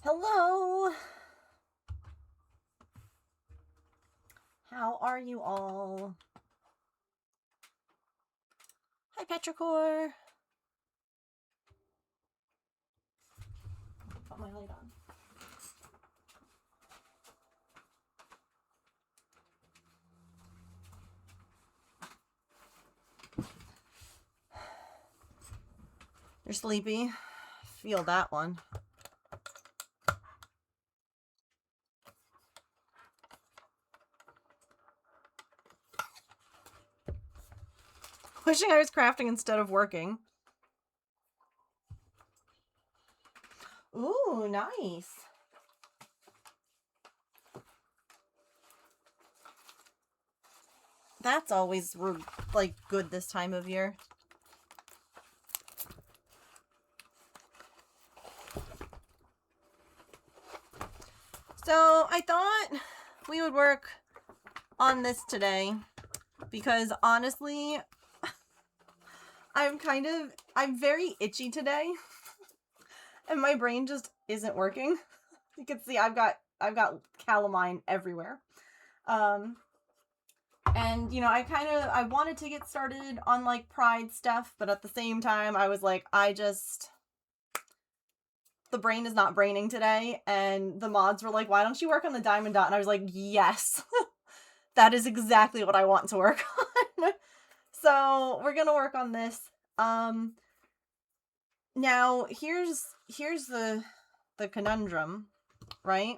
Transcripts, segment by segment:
Hello! How are you all? Hi, Petrichor! Put my light on. You're sleepy? Feel that one. Wishing I was crafting instead of working. Ooh, nice. That's always, like, good this time of year. So, I thought we would work on this today because, honestly, I'm very itchy today. And my brain just isn't working. You can see I've got calamine everywhere. And you know, I wanted to get started on like Pride stuff, but at the same time I was like, the brain is not braining today, and the mods were like, why don't you work on the diamond dot? And I was like, yes. That is exactly what I want to work on. So we're gonna work on this. Now here's the conundrum, right?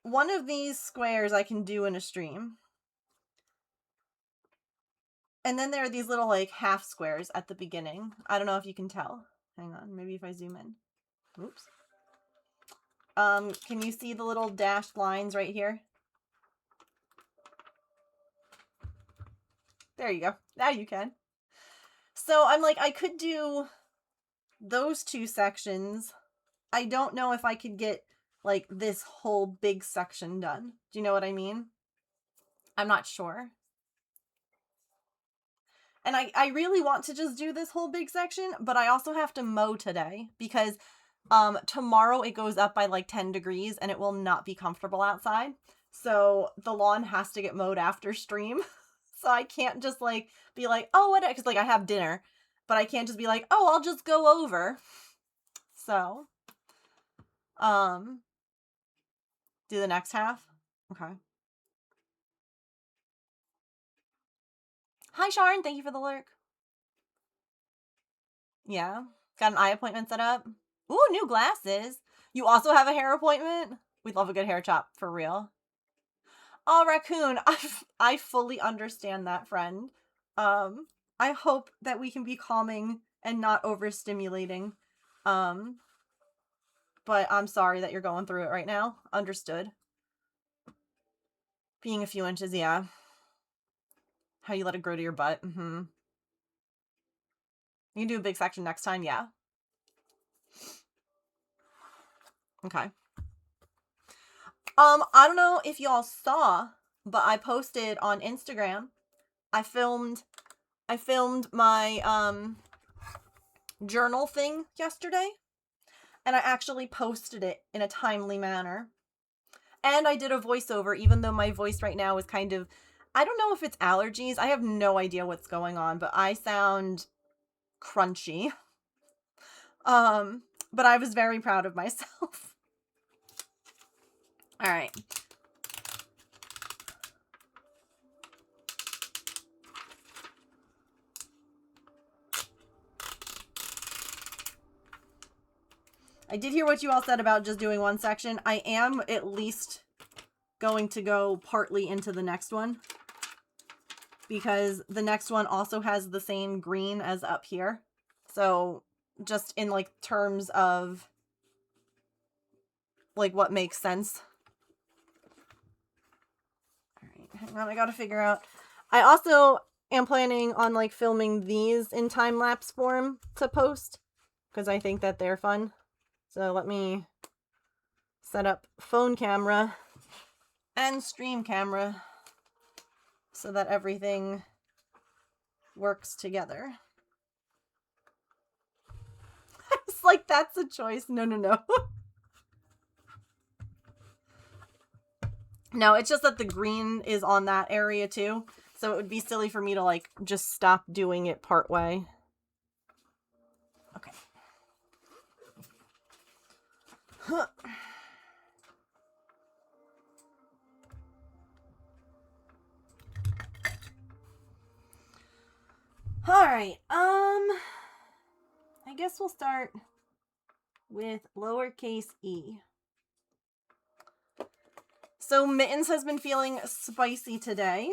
One of these squares I can do in a stream. And then there are these little like half squares at the beginning. I don't know if you can tell. Hang on, maybe if I zoom in. Oops. Can you see the little dashed lines right here? There you go. Now you can. So I'm like, I could do those two sections. I don't know if I could get like this whole big section done. Do you know what I mean? I'm not sure. And I really want to just do this whole big section, but I also have to mow today because tomorrow it goes up by like 10 degrees and it will not be comfortable outside. So the lawn has to get mowed after stream. So I can't just like be like, oh, what? Because like I have dinner, but I can't just be like, oh, I'll just go over. So, do the next half. Okay. Hi, Sharon. Thank you for the lurk. Yeah. Got an eye appointment set up. Ooh, new glasses. You also have a hair appointment? We'd love a good hair chop, for real. Oh, Raccoon, I fully understand that, friend. I hope that we can be calming and not overstimulating. But I'm sorry that you're going through it right now. Understood. Being a few inches, yeah. How you let it grow to your butt. Mm-hmm. You can do a big section next time, yeah. Okay. I don't know if y'all saw, but I posted on Instagram. I filmed my journal thing yesterday, and I actually posted it in a timely manner. And I did a voiceover, even though my voice right now is kind of, I don't know if it's allergies. I have no idea what's going on, but I sound crunchy. But I was very proud of myself. All right. I did hear what you all said about just doing one section. I am at least going to go partly into the next one, because the next one also has the same green as up here. So just in like terms of like what makes sense. All right, hang on, I gotta figure out. I also am planning on like filming these in time-lapse form to post, because I think that they're fun. So let me set up phone camera and stream camera so that everything works together. It's like, that's a choice. No. No, it's just that the green is on that area too. So it would be silly for me to like just stop doing it part way. Okay. Huh. All right. I guess we'll start with lowercase e. So Mittens has been feeling spicy today.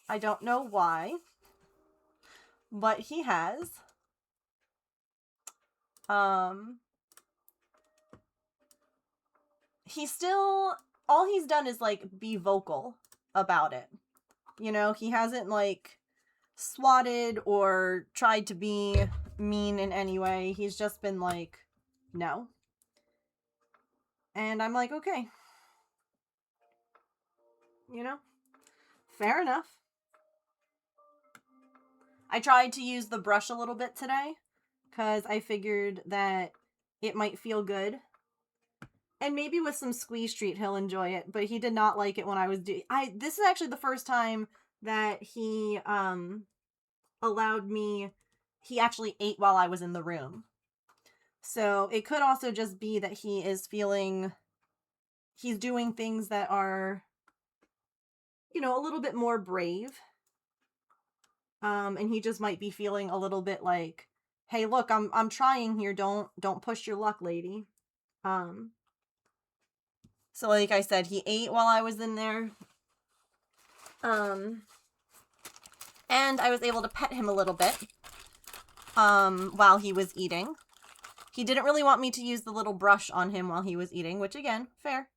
I don't know why, but he has. He's still, all he's done is like be vocal about it. You know, he hasn't like swatted or tried to be mean in any way. He's just been like, no. And I'm like, okay. You know, fair enough. I tried to use the brush a little bit today because I figured that it might feel good. And maybe with some squeeze treat he'll enjoy it, but he did not like it when I was doing this is actually the first time that he allowed me, he actually ate while I was in the room. So it could also just be that he is feeling, he's doing things that are, you know, a little bit more brave. And he just might be feeling a little bit like, hey, look, I'm trying here. Don't push your luck, lady. So like I said, he ate while I was in there. And I was able to pet him a little bit while he was eating. He didn't really want me to use the little brush on him while he was eating, which again, fair.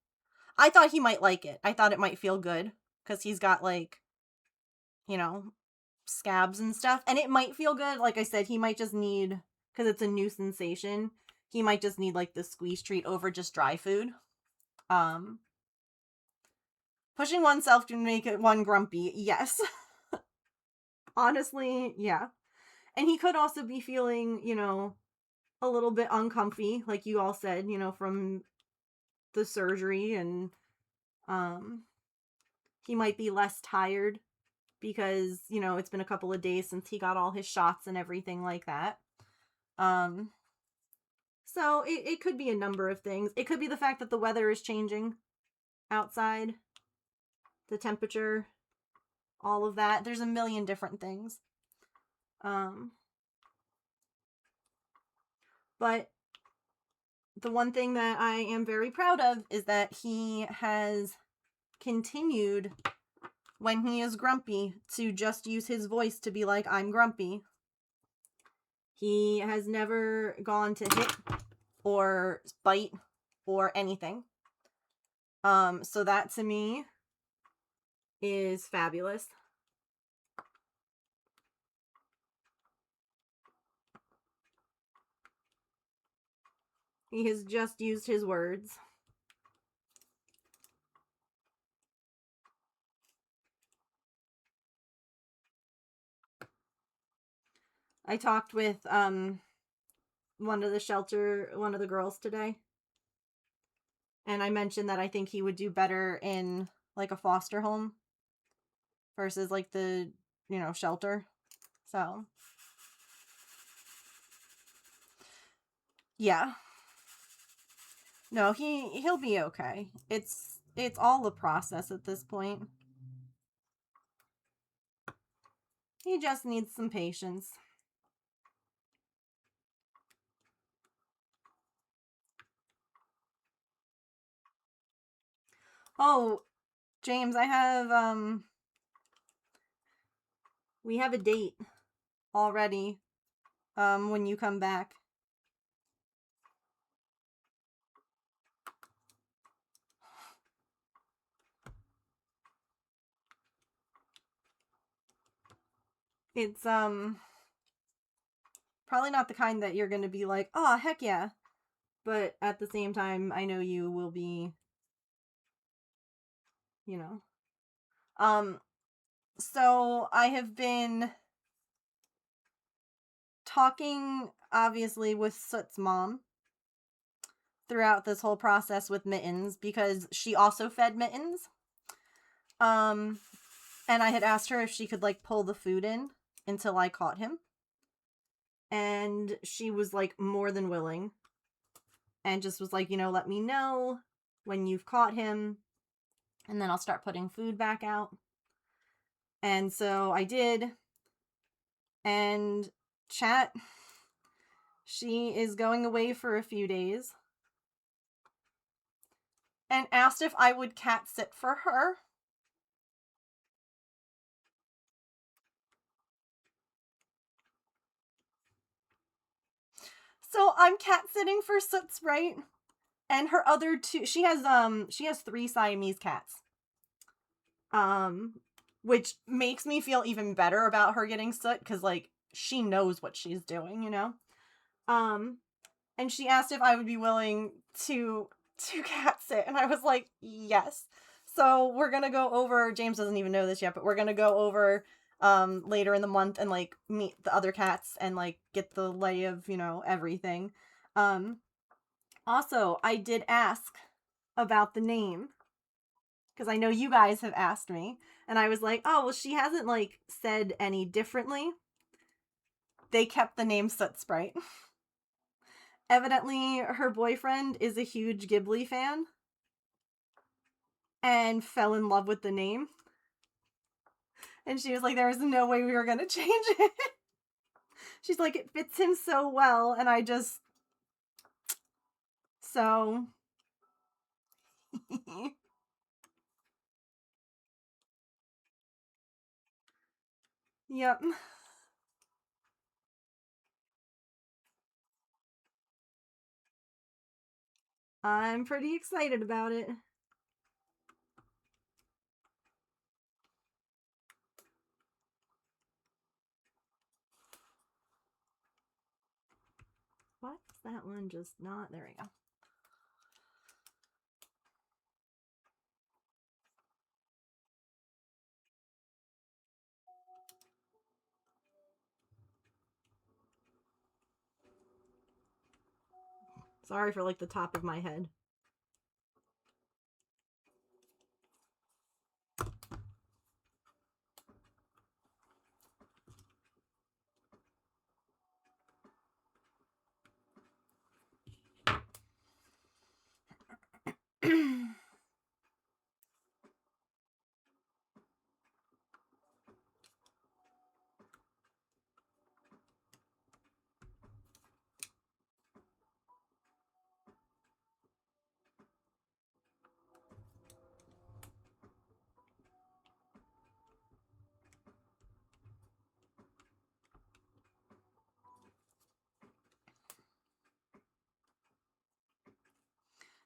I thought he might like it. I thought it might feel good because he's got like, you know, scabs and stuff. And it might feel good. Like I said, he might just need, because it's a new sensation, he might just need like the squeeze treat over just dry food. Pushing oneself to make it one grumpy, yes. Honestly, yeah. And he could also be feeling, you know, a little bit uncomfy, like you all said, you know, from the surgery, and he might be less tired because, you know, it's been a couple of days since he got all his shots and everything like that. So it could be a number of things. It could be the fact that the weather is changing outside, the temperature, all of that. There's a million different things. But the one thing that I am very proud of is that he has continued, when he is grumpy, to just use his voice to be like, I'm grumpy. He has never gone to hit or bite or anything. So that to me is fabulous. He has just used his words. I talked with one of the girls today, and I mentioned that I think he would do better in like a foster home versus like the, you know, shelter. So yeah. No, he'll be okay. It's all a process at this point. He just needs some patience. Oh, James, I have we have a date already when you come back. It's probably not the kind that you're going to be like, "Oh, heck yeah." But at the same time, I know you will be, you know. So I have been talking obviously with Soot's mom. throughout this whole process with Mittens because she also fed Mittens. And I had asked her if she could, like, pull the food in until I caught him. And she was, like, more than willing. And just was like, you know, let me know when you've caught him. And then I'll start putting food back out. And so I did. And chat, she is going away for a few days. And asked if I would cat sit for her. So I'm cat sitting for Soot Sprite. And her other two, she has 3 Siamese cats. Which makes me feel even better about her getting Soot, because, like, she knows what she's doing, you know? And she asked if I would be willing to cat sit, and I was like, yes. So we're gonna go over, James doesn't even know this yet, but we're gonna go over later in the month and, like, meet the other cats and, like, get the lay of, you know, everything. Also, I did ask about the name, because I know you guys have asked me, and I was like, oh, well, she hasn't, like, said any differently. They kept the name Soot Sprite. Evidently, her boyfriend is a huge Ghibli fan and fell in love with the name. And she was like, there was no way we were going to change it. She's like, it fits him so well, and I just... So... Yep. I'm pretty excited about it. What's that one just not? There we go. Sorry for, like, the top of my head.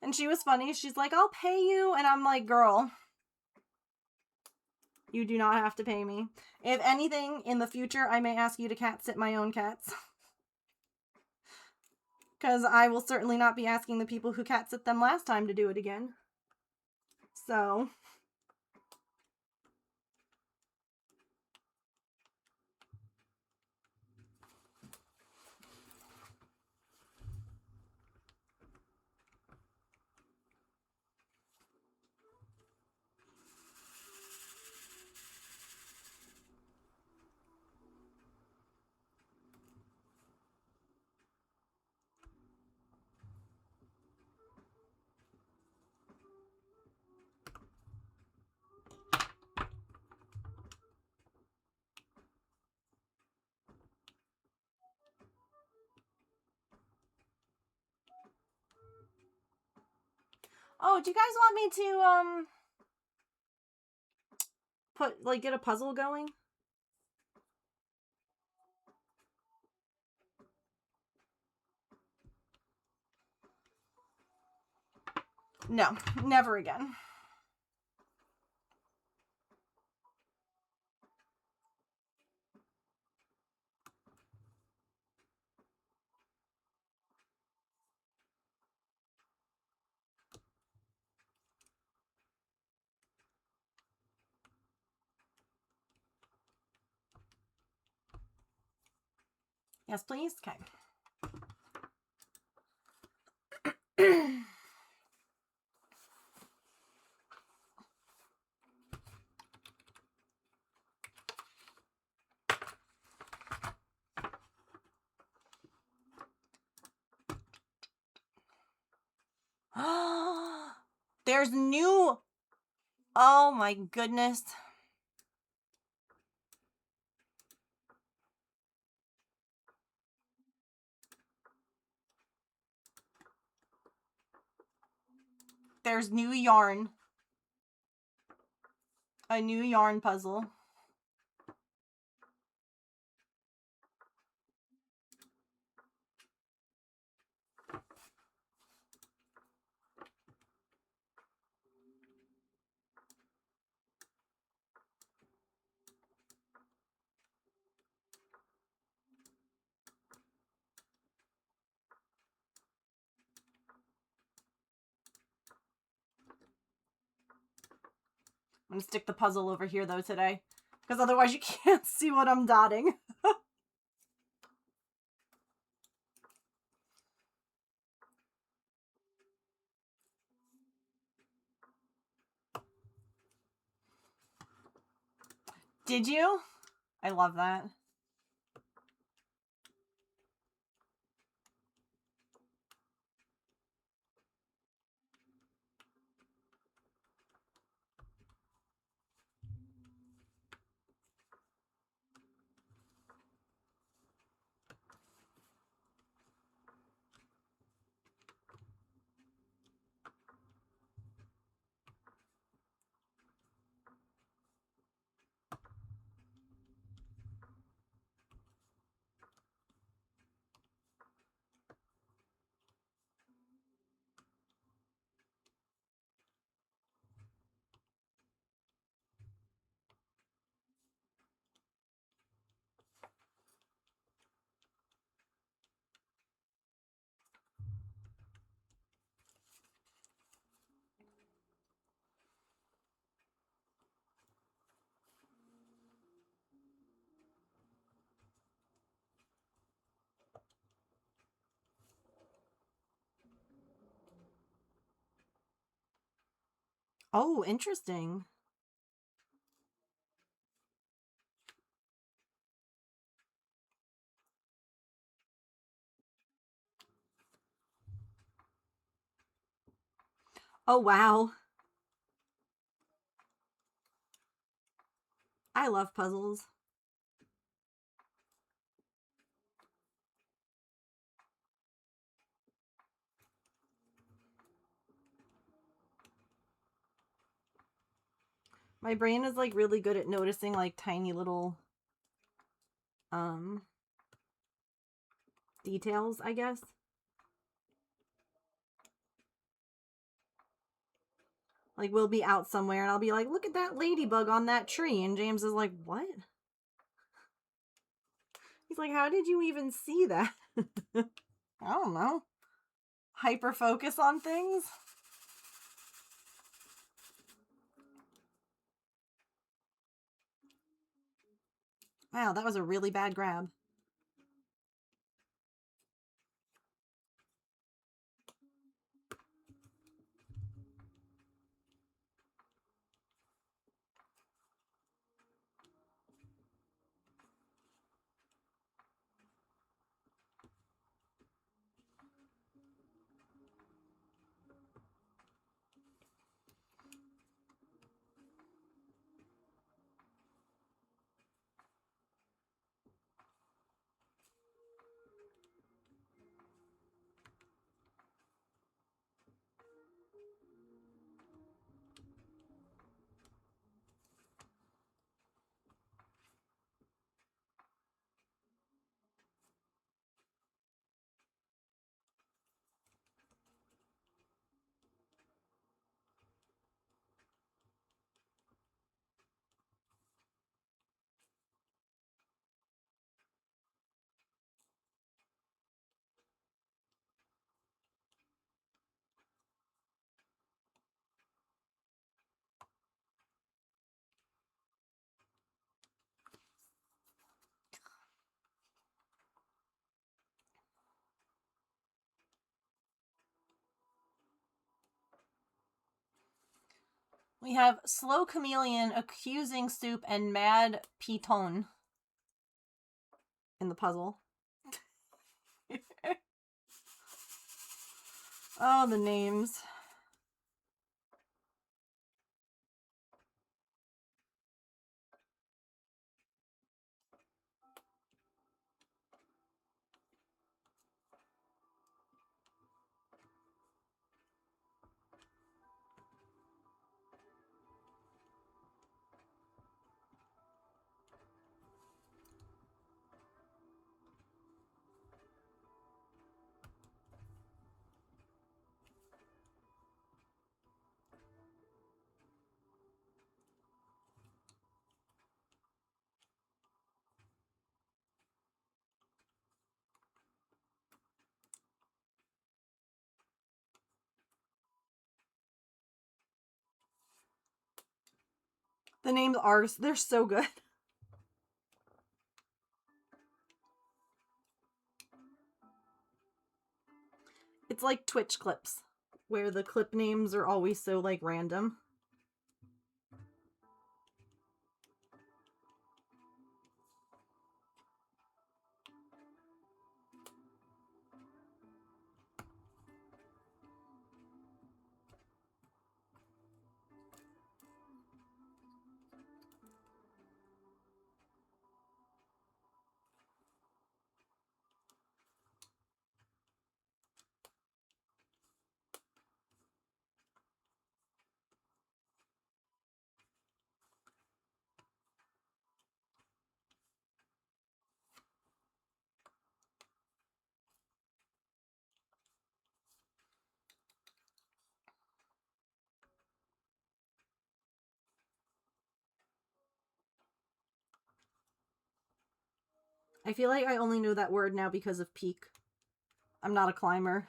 And she was funny. She's like, I'll pay you. And I'm like, girl, you do not have to pay me. If anything, in the future, I may ask you to cat sit my own cats. Because I will certainly not be asking the people who cat sit them last time to do it again. So... Oh, do you guys want me to, get a puzzle going? No, never again. Yes, please? Okay. There's new... Oh my goodness. There's new yarn. A new yarn puzzle. I'm gonna stick the puzzle over here though today, because otherwise you can't see what I'm dotting. Did you? I love that. Oh, interesting. Oh, wow. I love puzzles. My brain is like really good at noticing like tiny little details, I guess. Like we'll be out somewhere and I'll be like, look at that ladybug on that tree. And James is like, what? He's like, how did you even see that? I don't know. Hyper focus on things. Wow, that was a really bad grab. We have Slow Chameleon, Accusing Soup, and Mad Piton in the puzzle. Oh, the names. The names are, they're so good. It's like Twitch clips, where the clip names are always so, like, random. I feel like I only know that word now because of Peak. I'm not a climber.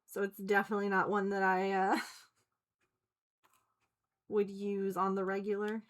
So it's definitely not one that I would use on the regular.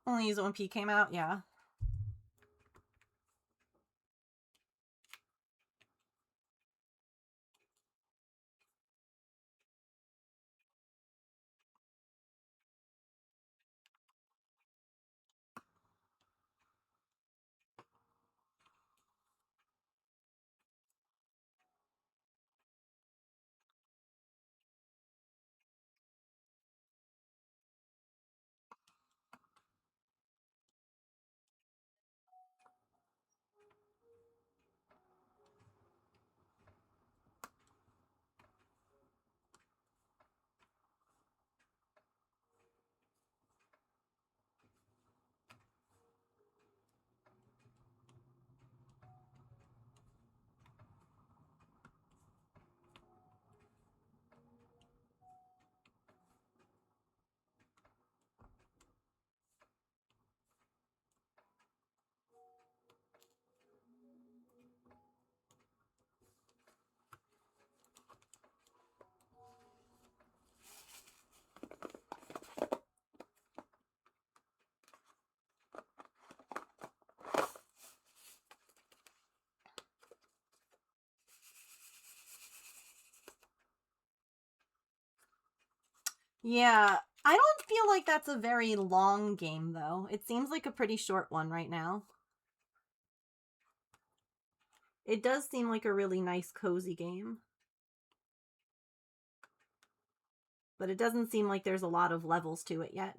Only use it when Peak came out, yeah. Yeah, I don't feel like that's a very long game, though. It seems like a pretty short one right now. It does seem like a really nice, cozy game. But it doesn't seem like there's a lot of levels to it yet.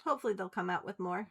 Hopefully they'll come out with more.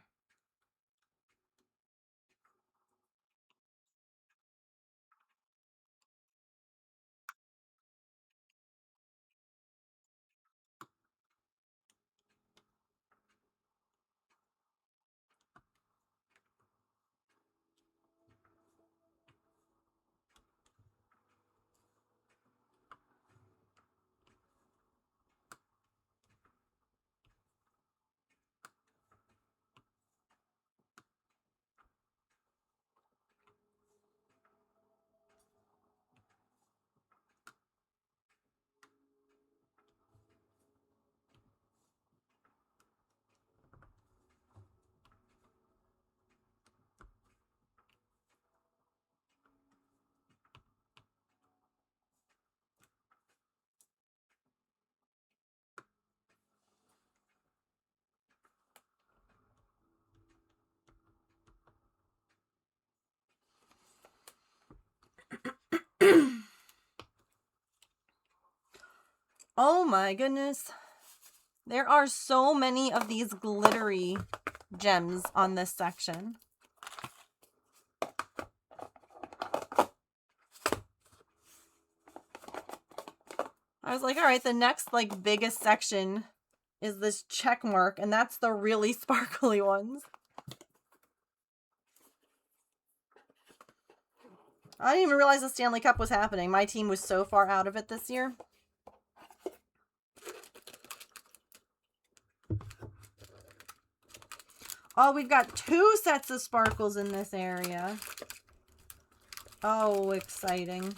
Oh my goodness. There are so many of these glittery gems on this section. I was like, all right, the next like biggest section is this check mark, and that's the really sparkly ones. I didn't even realize the Stanley Cup was happening. My team was so far out of it this year. Oh, we've got 2 sets of sparkles in this area. Oh, exciting.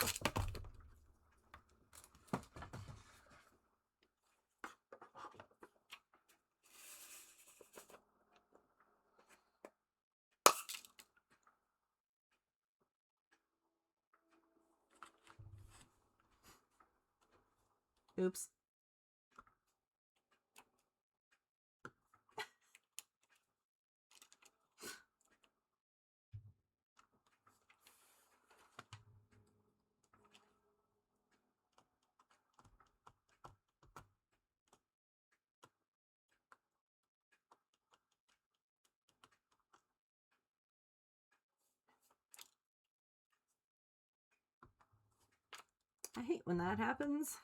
Oops. I hate when that happens.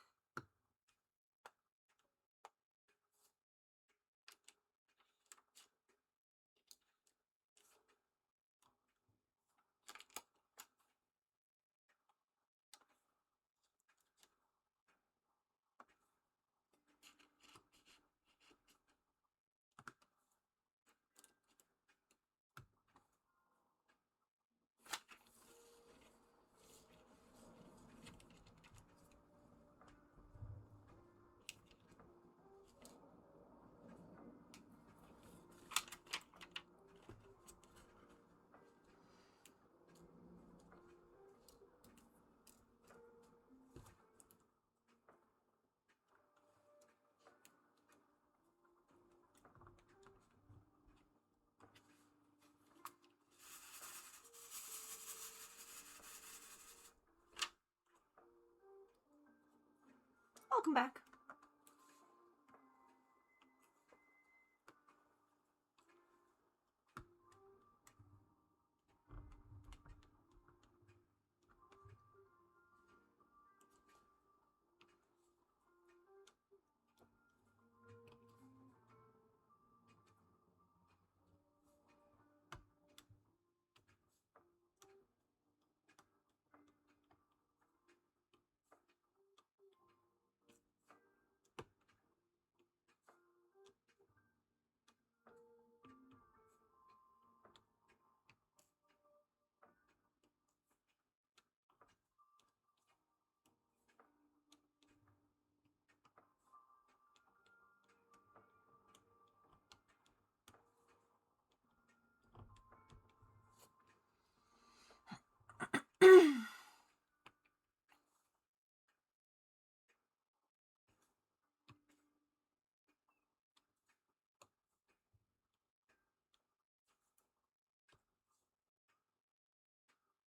Welcome back.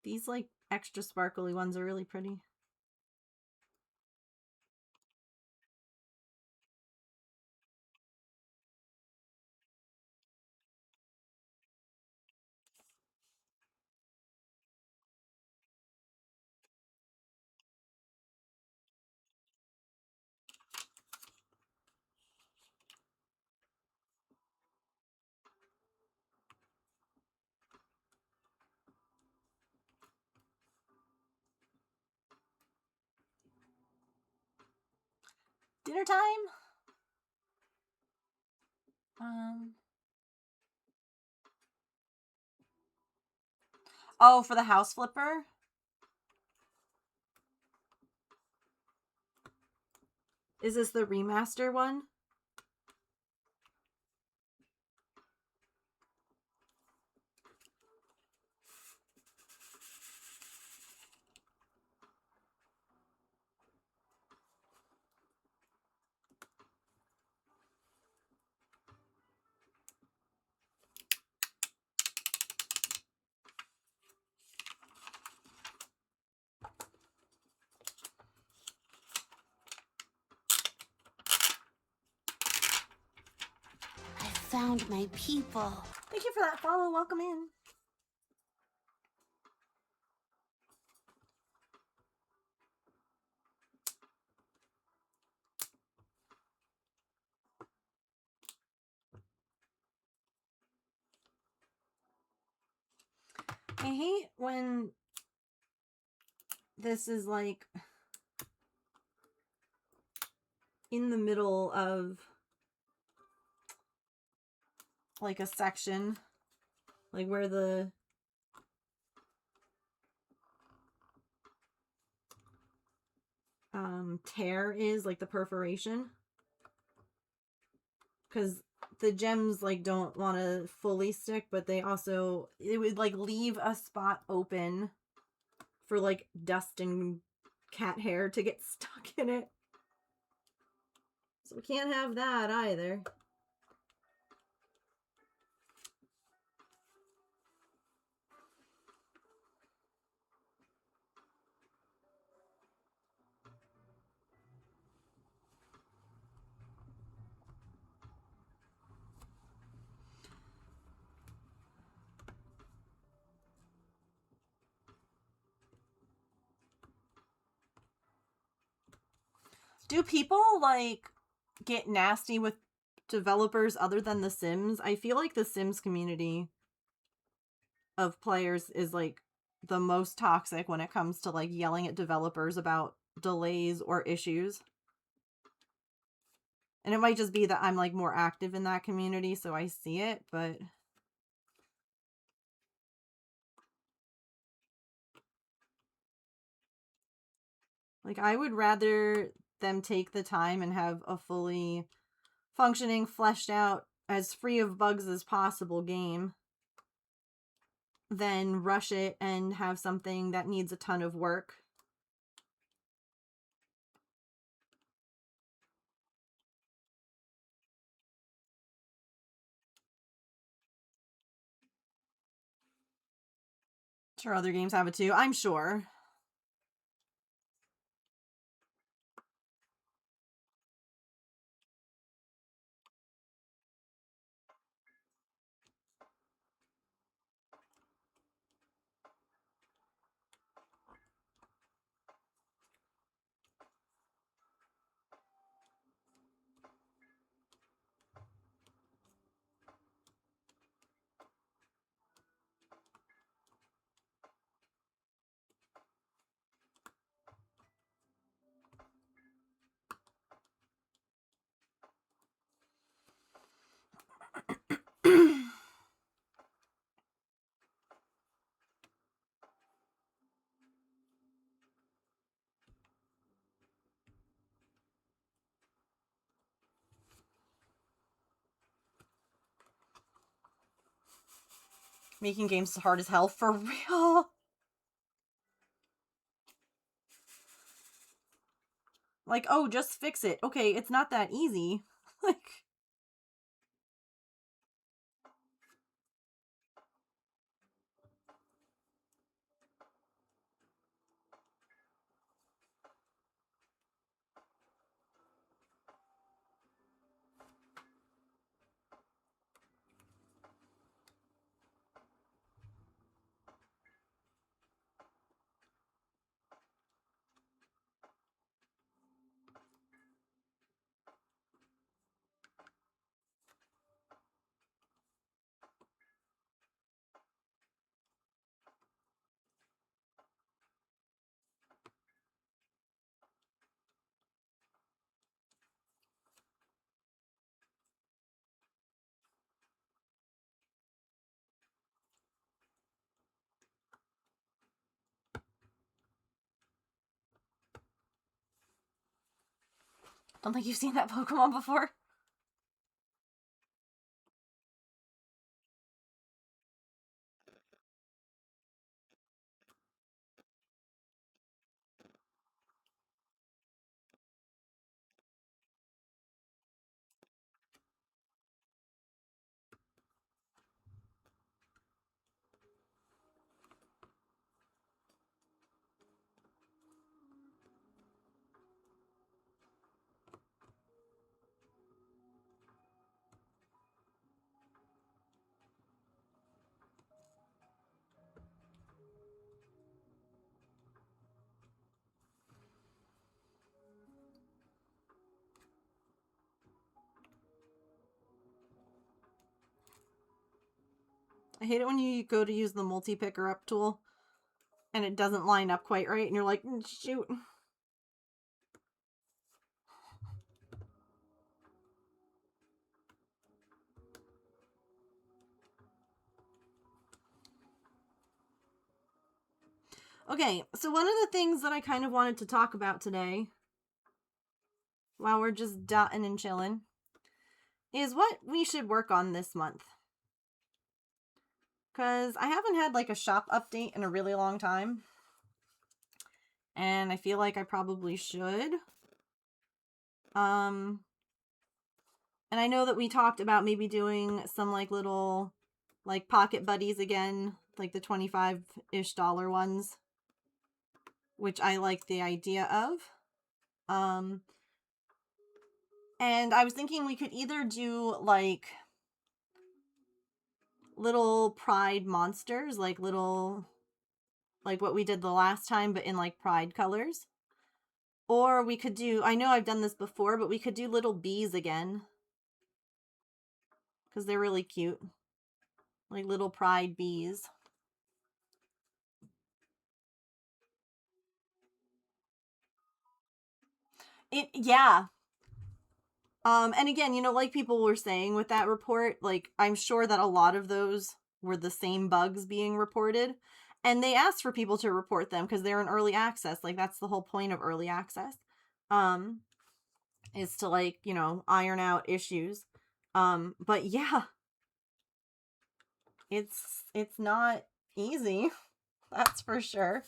These like extra sparkly ones are really pretty. Dinner time? Oh, for the house flipper? Is this the remaster one? found my people. Thank you for that follow. Welcome in. I hate when this is like in the middle of like a section, like where the tear is, like the perforation, because the gems like don't want to fully stick, but they also, it would like leave a spot open for like dust and cat hair to get stuck in it. So we can't have that either. Do people like get nasty with developers other than the Sims? I feel like the Sims community of players is like the most toxic when it comes to like yelling at developers about delays or issues. And it might just be that I'm like more active in that community, so I see it, but like I would rather them take the time and have a fully functioning, fleshed out, as free of bugs as possible game than rush it and have something that needs a ton of work. Sure, other games have it too, I'm sure. Making games hard as hell, for real. Like, oh, just fix it. Okay, it's not that easy. Like, don't think you've seen that Pokemon before. I hate it when you go to use the multi-picker up tool and it doesn't line up quite right and you're like, shoot. Okay, so one of the things that I kind of wanted to talk about today, while we're just dotting and chilling, is what we should work on this month. Because I haven't had like a shop update in a really long time. And I feel like I probably should. And I know that we talked about maybe doing some like little like pocket buddies again, like the 25-ish dollar ones, which I like the idea of. And I was thinking we could either do like little pride monsters, like little, like what we did the last time, but in like pride colors. Or we could do, I know I've done this before, but we could do little bees again. Because they're really cute. Like little pride bees. Yeah. And again, you know, like people were saying with that report, like I'm sure that a lot of those were the same bugs being reported. And they asked for people to report them because they're in early access. Like that's the whole point of early access. Is to like, you know, iron out issues. But yeah. It's not easy. That's for sure.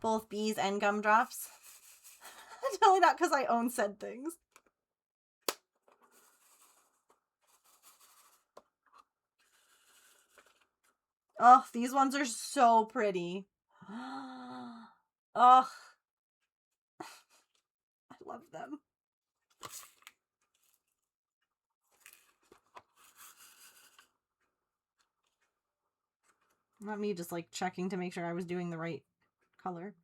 Both bees and gumdrops. Totally not because I own said things. Oh, these ones are so pretty. Oh, I love them. Not me just like checking to make sure I was doing the right color.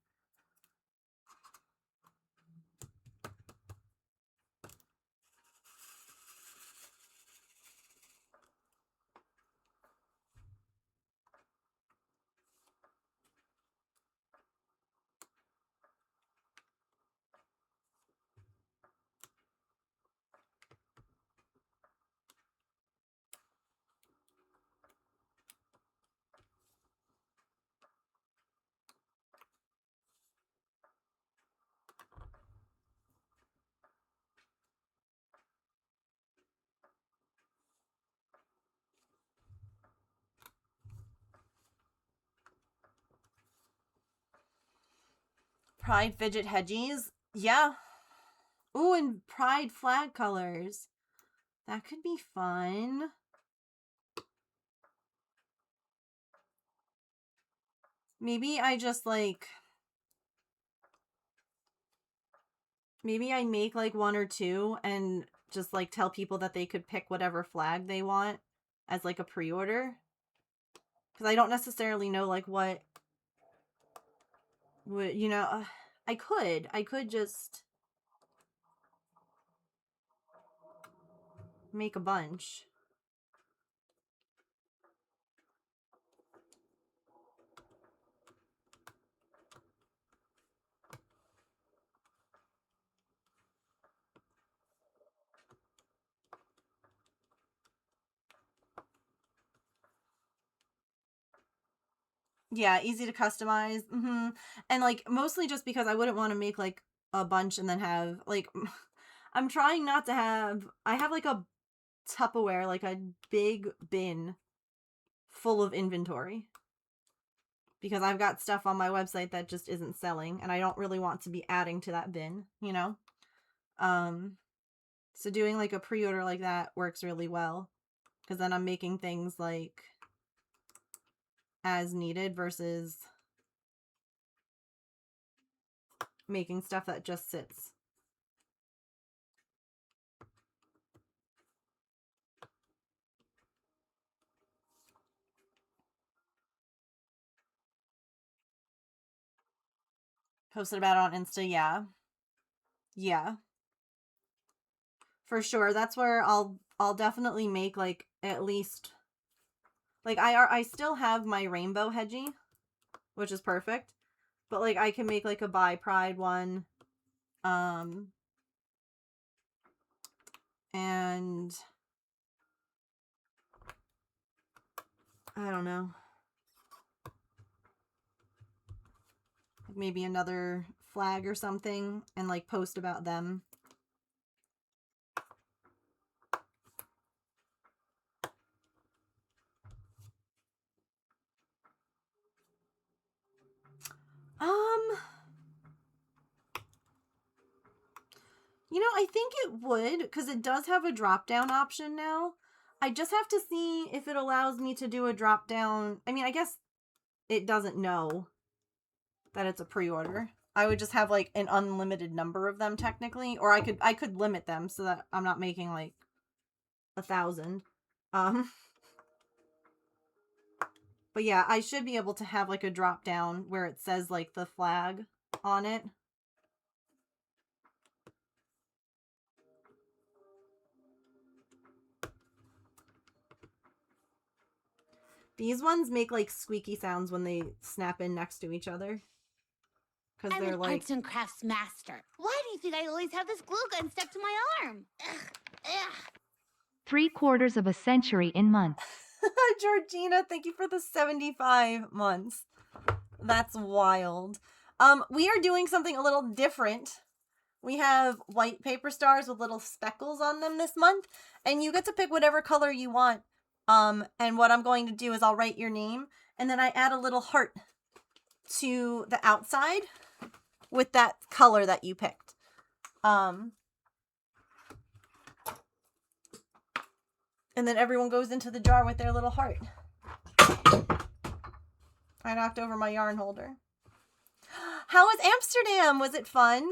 Pride fidget hedgies. Yeah. Ooh, and pride flag colors. That could be fun. Maybe I just like... Maybe I make like one or two and just like tell people that they could pick whatever flag they want as like a pre-order. Because I don't necessarily know like what... you know, I could just make a bunch. Yeah, easy to customize. And like mostly just because I wouldn't want to make like a bunch and then have like I'm trying not to have I have like a Tupperware, like a big bin full of inventory. Because I've got stuff on my website that just isn't selling and I don't really want to be adding to that bin, you know? So doing like a pre-order like that works really well because then I'm making things like as needed versus making stuff that just sits. Posted about it on Insta, yeah. Yeah. For sure. That's where I'll definitely make like at least like I still have my rainbow hedgie, which is perfect. But like I can make like a bi pride one. And I don't know. Like maybe another flag or something and like post about them. You know, I think it would, because it does have a drop-down option now. I just have to see if it allows me to do a drop-down. I mean, I guess it doesn't know that it's a pre-order. I would just have, like, an unlimited number of them, technically. Or I could limit them so that I'm not making, like, 1,000. But yeah, I should be able to have, like, a drop-down where it says, like, the flag on it. These ones make like squeaky sounds when they snap in next to each other. Because they're like arts and crafts master. Why do you think I always have this glue gun stuck to my arm? Ugh, ugh. 3/4 of a century in months. Georgina, thank you for the 75 months. That's wild. We are doing something a little different. We have white paper stars with little speckles on them this month, and you get to pick whatever color you want. And what I'm going to do is I'll write your name, and then I add a little heart to the outside with that color that you picked. And then everyone goes into the jar with their little heart. I knocked over my yarn holder. How was Amsterdam? Was it fun?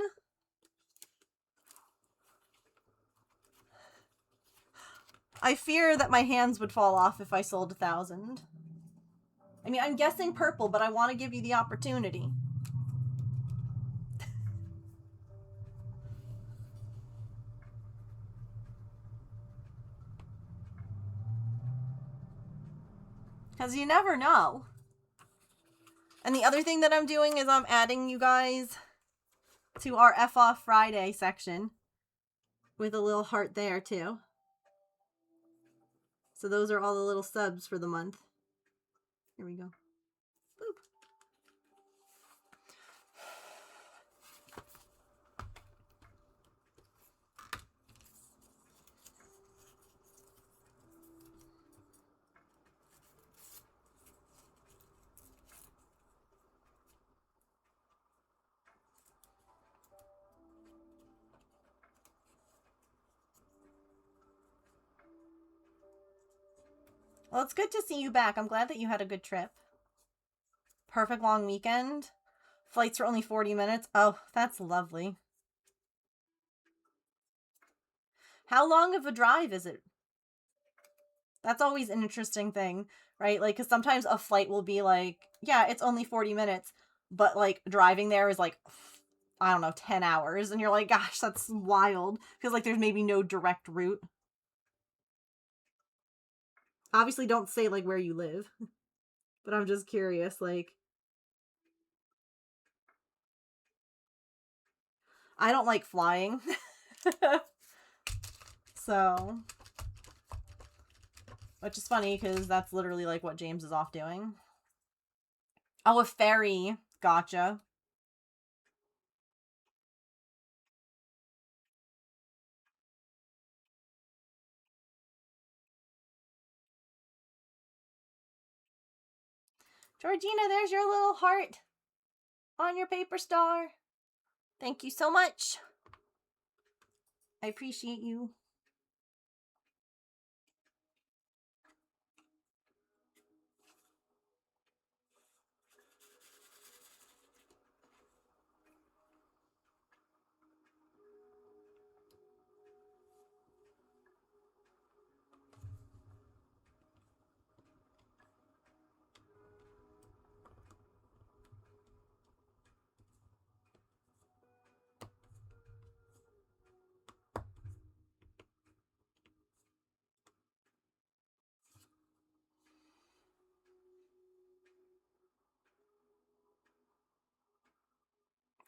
I fear that my hands would fall off if I sold 1,000. I mean, I'm guessing purple, but I want to give you the opportunity. Because you never know. And the other thing that I'm doing is I'm adding you guys to our F Off Friday section with a little heart there too. So those are all the little subs for the month. Here we go. Boop. Well, it's good to see you back. I'm glad that you had a good trip. Perfect long weekend. Flights were only 40 minutes. Oh, that's lovely. How long of a drive is it? That's always an interesting thing, right? Like, because sometimes a flight will be like, yeah, it's only 40 minutes, but like driving there is like, I don't know, 10 hours. And you're like, gosh, that's wild. Because like there's maybe no direct route. Obviously, don't say like where you live, but I'm just curious. Like, I don't like flying. So, which is funny because that's literally like what James is off doing. Oh, a ferry. Gotcha. Georgina, there's your little heart on your paper star. Thank you so much. I appreciate you.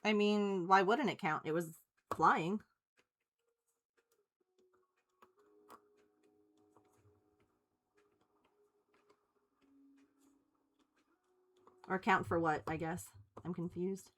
I mean, why wouldn't it count? It was flying. Or count for what, I guess. I'm confused.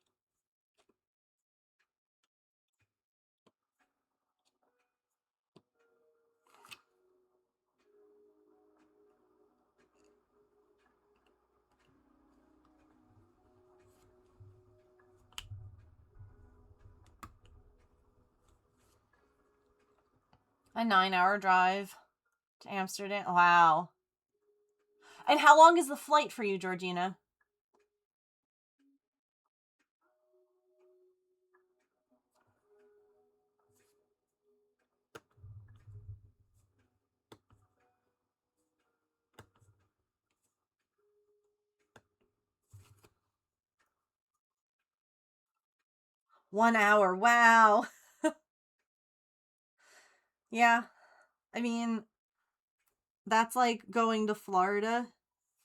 A 9-hour drive to Amsterdam. Wow. And how long is the flight for you, Georgina? One hour. Wow. Yeah. I mean, that's like going to Florida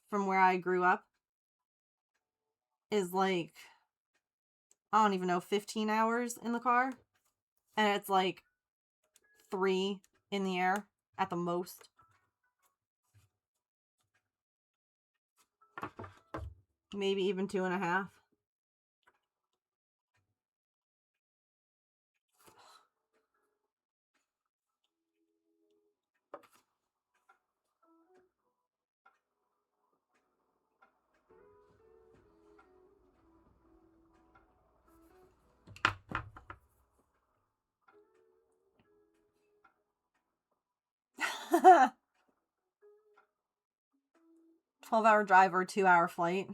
from where I grew up is like, I don't even know, 15 hours in the car. And it's like 3 in the air at the most. Maybe even 2.5. $12 hour drive or 2-hour flight.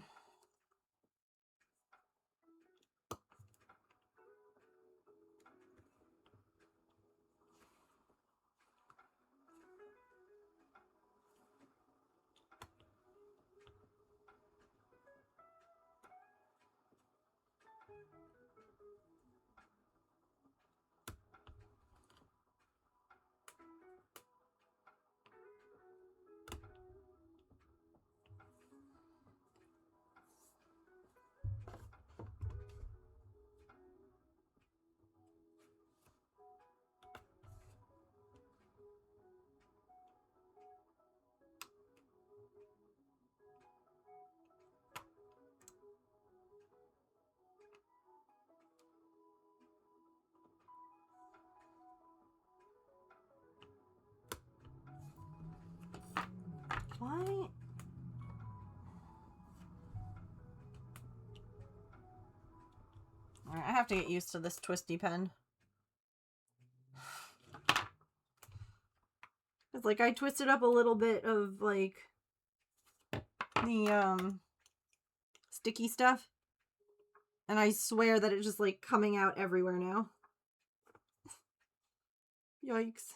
Why? Alright, I have to get used to this twisty pen. It's like I twisted up a little bit of like the sticky stuff. And I swear that it's just like coming out everywhere now. Yikes.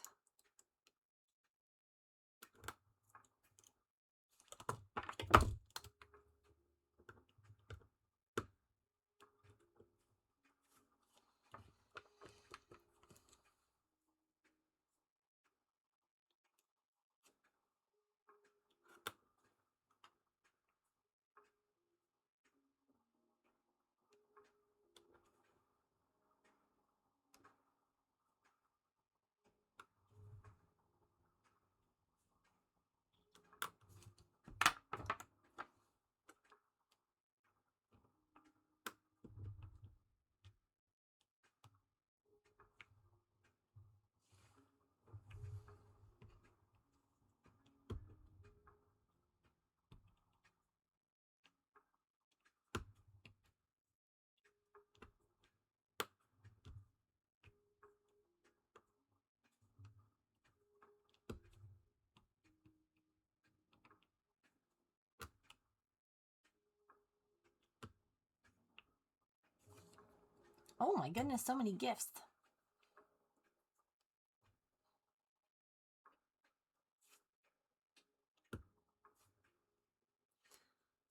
Oh my goodness, so many gifts.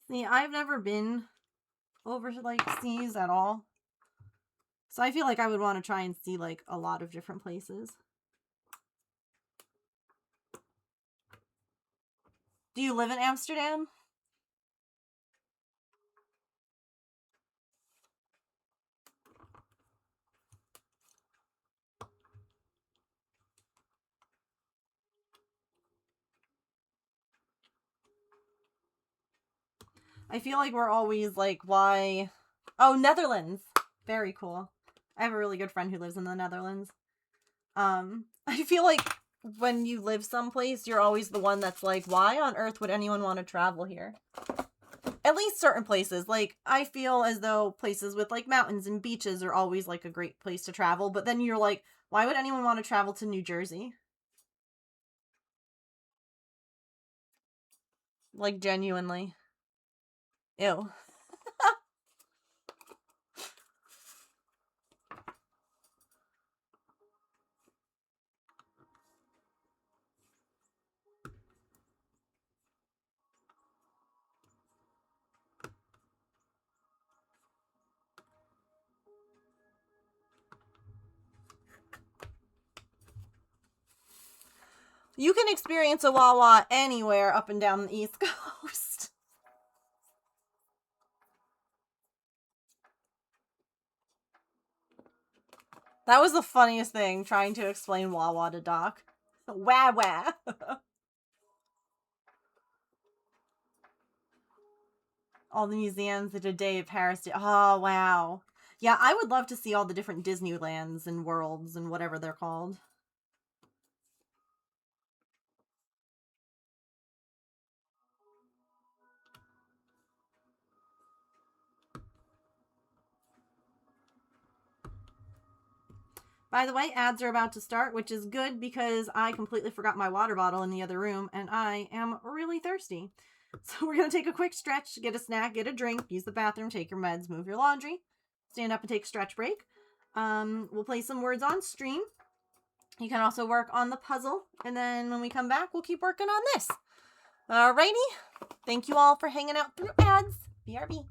See, I've never been over to like seas at all. So I feel like I would want to try and see like a lot of different places. Do you live in Amsterdam? I feel like we're always like, why? Oh, Netherlands. Very cool. I have a really good friend who lives in the Netherlands. I feel like when you live someplace, you're always the one that's like, why on earth would anyone want to travel here? At least certain places. Like, I feel as though places with like mountains and beaches are always like a great place to travel, but then you're like, why would anyone want to travel to New Jersey? Like, genuinely. Ew. You can experience a Wawa anywhere up and down the East Coast. That was the funniest thing, trying to explain Wawa to Doc. Wah wah. All the museums that a day of Paris. Oh, wow. Yeah, I would love to see all the different Disneylands and worlds and whatever they're called. By the way, ads are about to start, which is good because I completely forgot my water bottle in the other room and I am really thirsty. So we're going to take a quick stretch, get a snack, get a drink, use the bathroom, take your meds, move your laundry, stand up and take a stretch break. We'll play some words on stream. You can also work on the puzzle. And then when we come back, we'll keep working on this. Alrighty. Thank you all for hanging out through ads. BRB.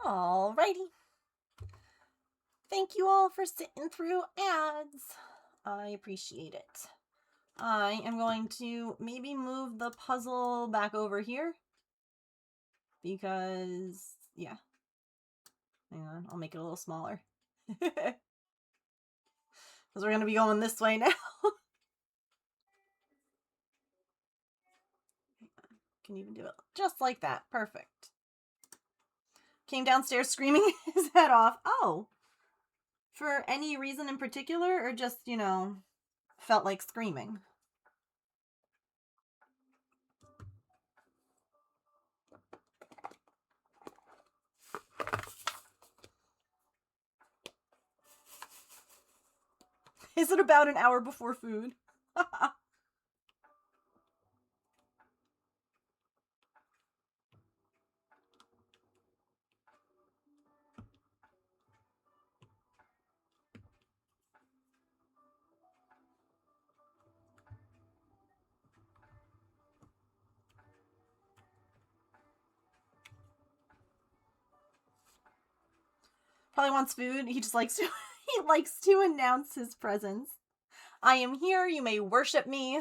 Alrighty. Thank you all for sitting through ads. I appreciate it. I am going to maybe move the puzzle back over here. Because, yeah. Hang on, I'll make it a little smaller. Because we're going to be going this way now. Can even do it just like that. Perfect. Came downstairs screaming his head off. Oh. For any reason in particular, or just, you know, felt like screaming? Is it about an hour before food? Probably wants food. He just likes to he likes to announce his presence. I am here, you may worship me.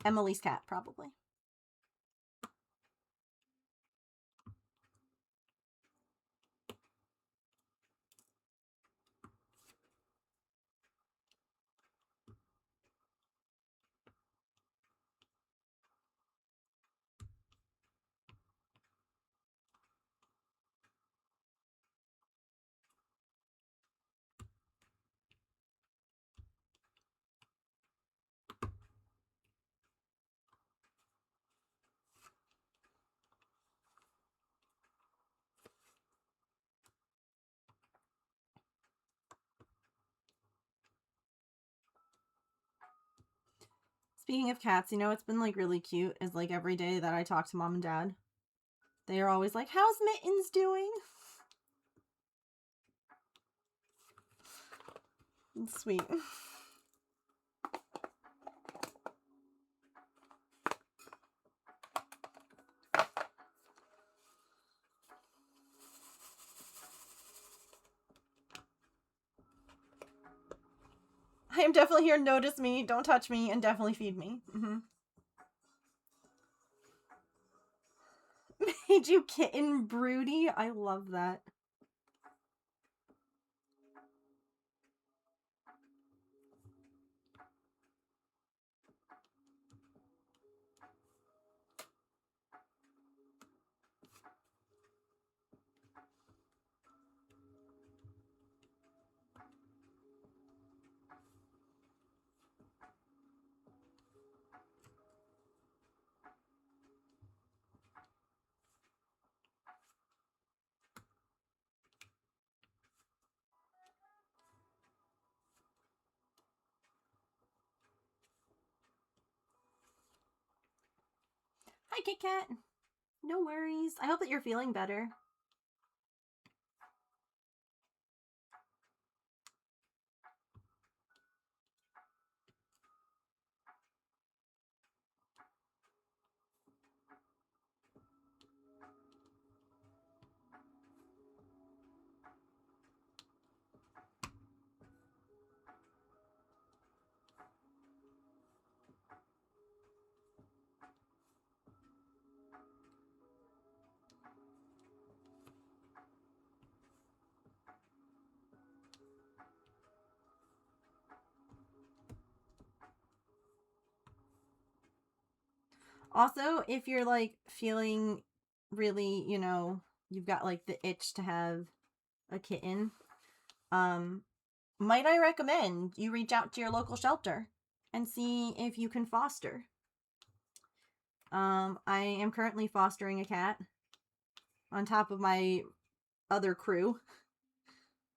Emily's cat, probably. Speaking of cats, you know what's been like really cute is like every day that I talk to mom and dad, they are always like, how's Mittens doing? It's sweet. I am definitely here. Notice me, don't touch me, and definitely feed me. Made you kitten broody? I love that. Hi, Kit Kat. No worries. I hope that you're feeling better. Also, if you're like feeling really, you know, you've got like the itch to have a kitten, might I recommend you reach out to your local shelter and see if you can foster. I am currently fostering a cat on top of my other crew.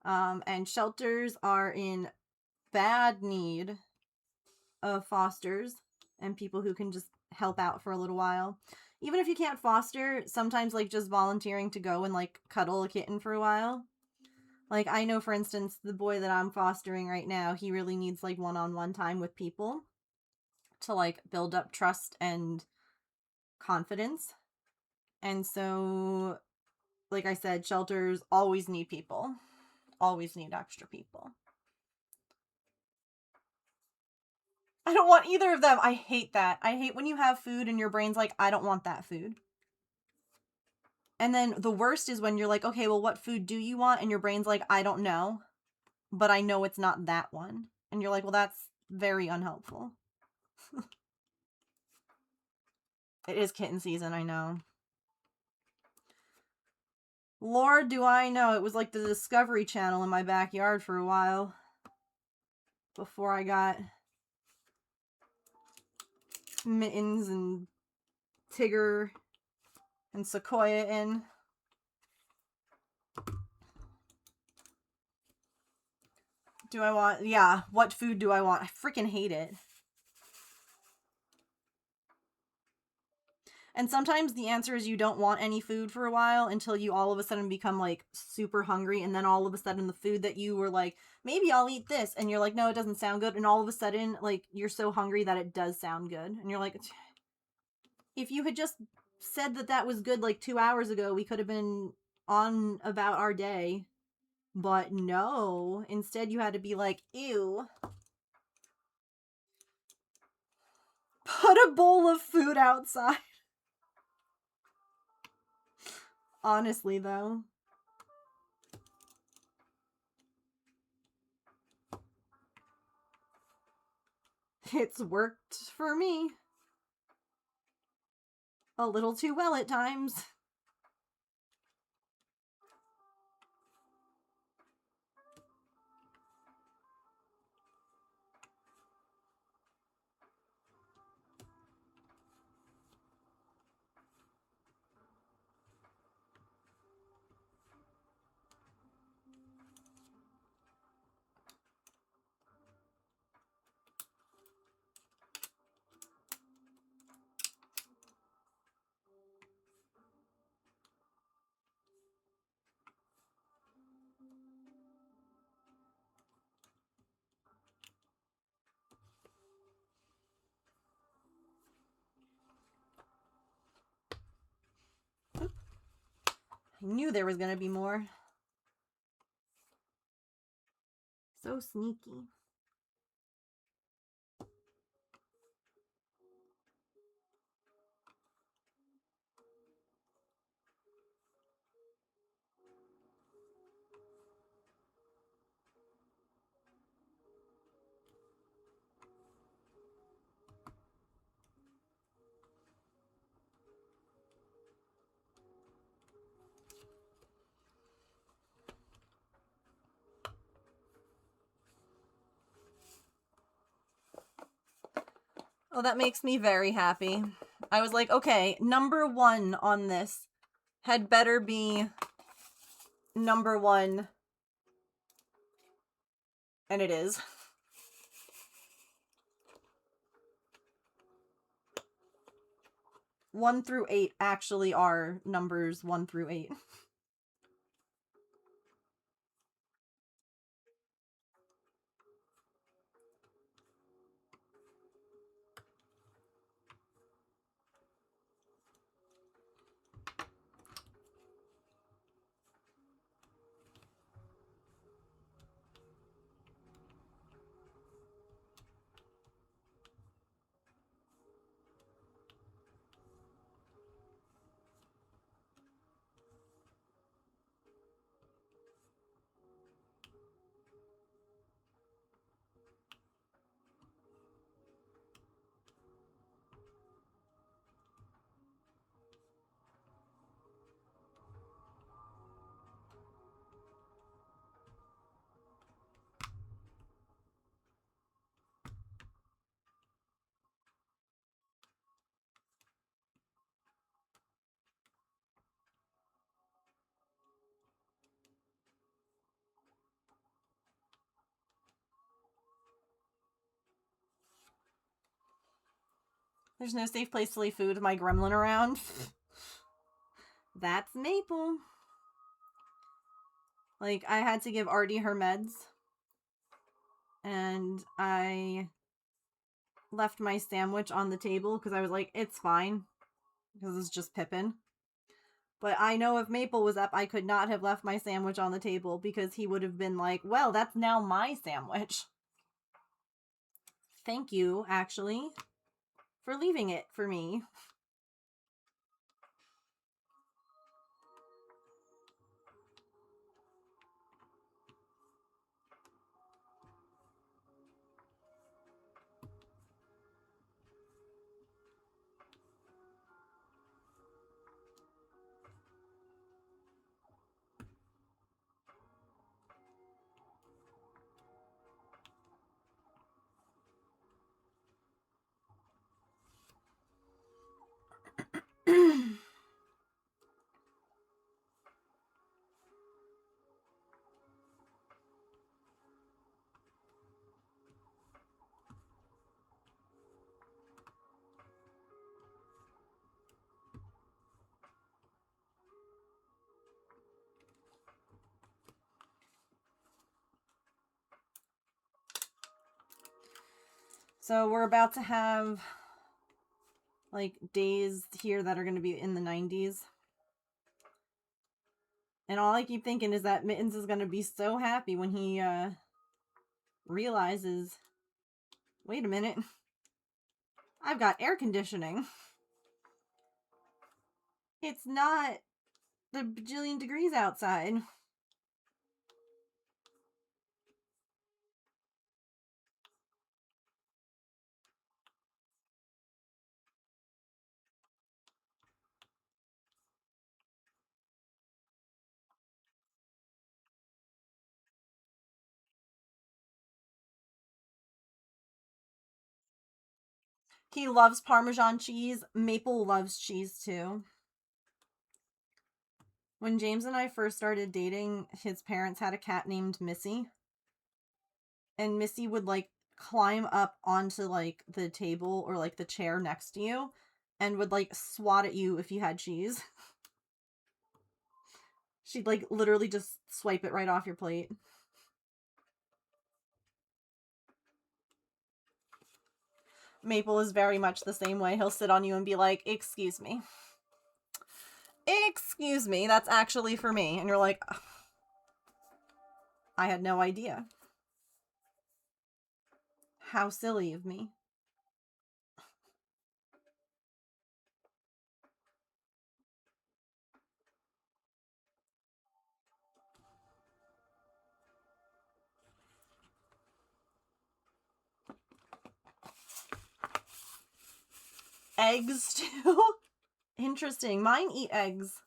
And shelters are in bad need of fosters and people who can just help out for a little while. Even if you can't foster, sometimes like just volunteering to go and like cuddle a kitten for a while. Like I know, for instance, the boy that I'm fostering right now, he really needs like one-on-one time with people to like build up trust and confidence. And so, like I said, shelters always need people. Always need extra people. I don't want either of them. I hate that. I hate when you have food and your brain's like, I don't want that food. And then the worst is when you're like, okay, well, what food do you want? And your brain's like, I don't know, but I know it's not that one. And you're like, well, that's very unhelpful. It is kitten season, I know. Lord, do I know. It was like the Discovery Channel in my backyard for a while. Before I got Mittens and Tigger and Sequoia in. Do I want... Yeah, what food do I want? I freaking hate it. And sometimes the answer is you don't want any food for a while until you all of a sudden become, like, super hungry. And then all of a sudden the food that you were like, maybe I'll eat this. And you're like, no, it doesn't sound good. And all of a sudden, like, you're so hungry that it does sound good. And you're like, if you had just said that that was good, like, 2 hours ago, we could have been on about our day. But no. Instead, you had to be like, ew. Put a bowl of food outside. Honestly, though. It's worked for me. A little too well at times. I knew there was gonna be more. So sneaky. Oh, that makes me very happy. I was like, okay, number 1 on this had better be number 1. And it is. One through 8 actually are numbers 1 through 8. There's no safe place to leave food with my gremlin around. That's Maple. Like, I had to give Artie her meds. And I left my sandwich on the table because I was like, it's fine. Because it's just Pippin. But I know if Maple was up, I could not have left my sandwich on the table because he would have been like, well, that's now my sandwich. Thank you, actually, for leaving it for me. So we're about to have, like, days here that are going to be in the 90s. And all I keep thinking is that Mittens is going to be so happy when he, realizes, wait a minute, I've got air conditioning. It's not the bajillion degrees outside. He loves Parmesan cheese. Maple loves cheese too. When James and I first started dating, his parents had a cat named Missy. And Missy would, like, climb up onto, like, the table or, like, the chair next to you and would, like, swat at you if you had cheese. She'd, like, literally just swipe it right off your plate. Maple is very much the same way. He'll sit on you and be like, excuse me. Excuse me, that's actually for me. And you're like, I had no idea. How silly of me. Eggs too? Interesting. Mine eat eggs.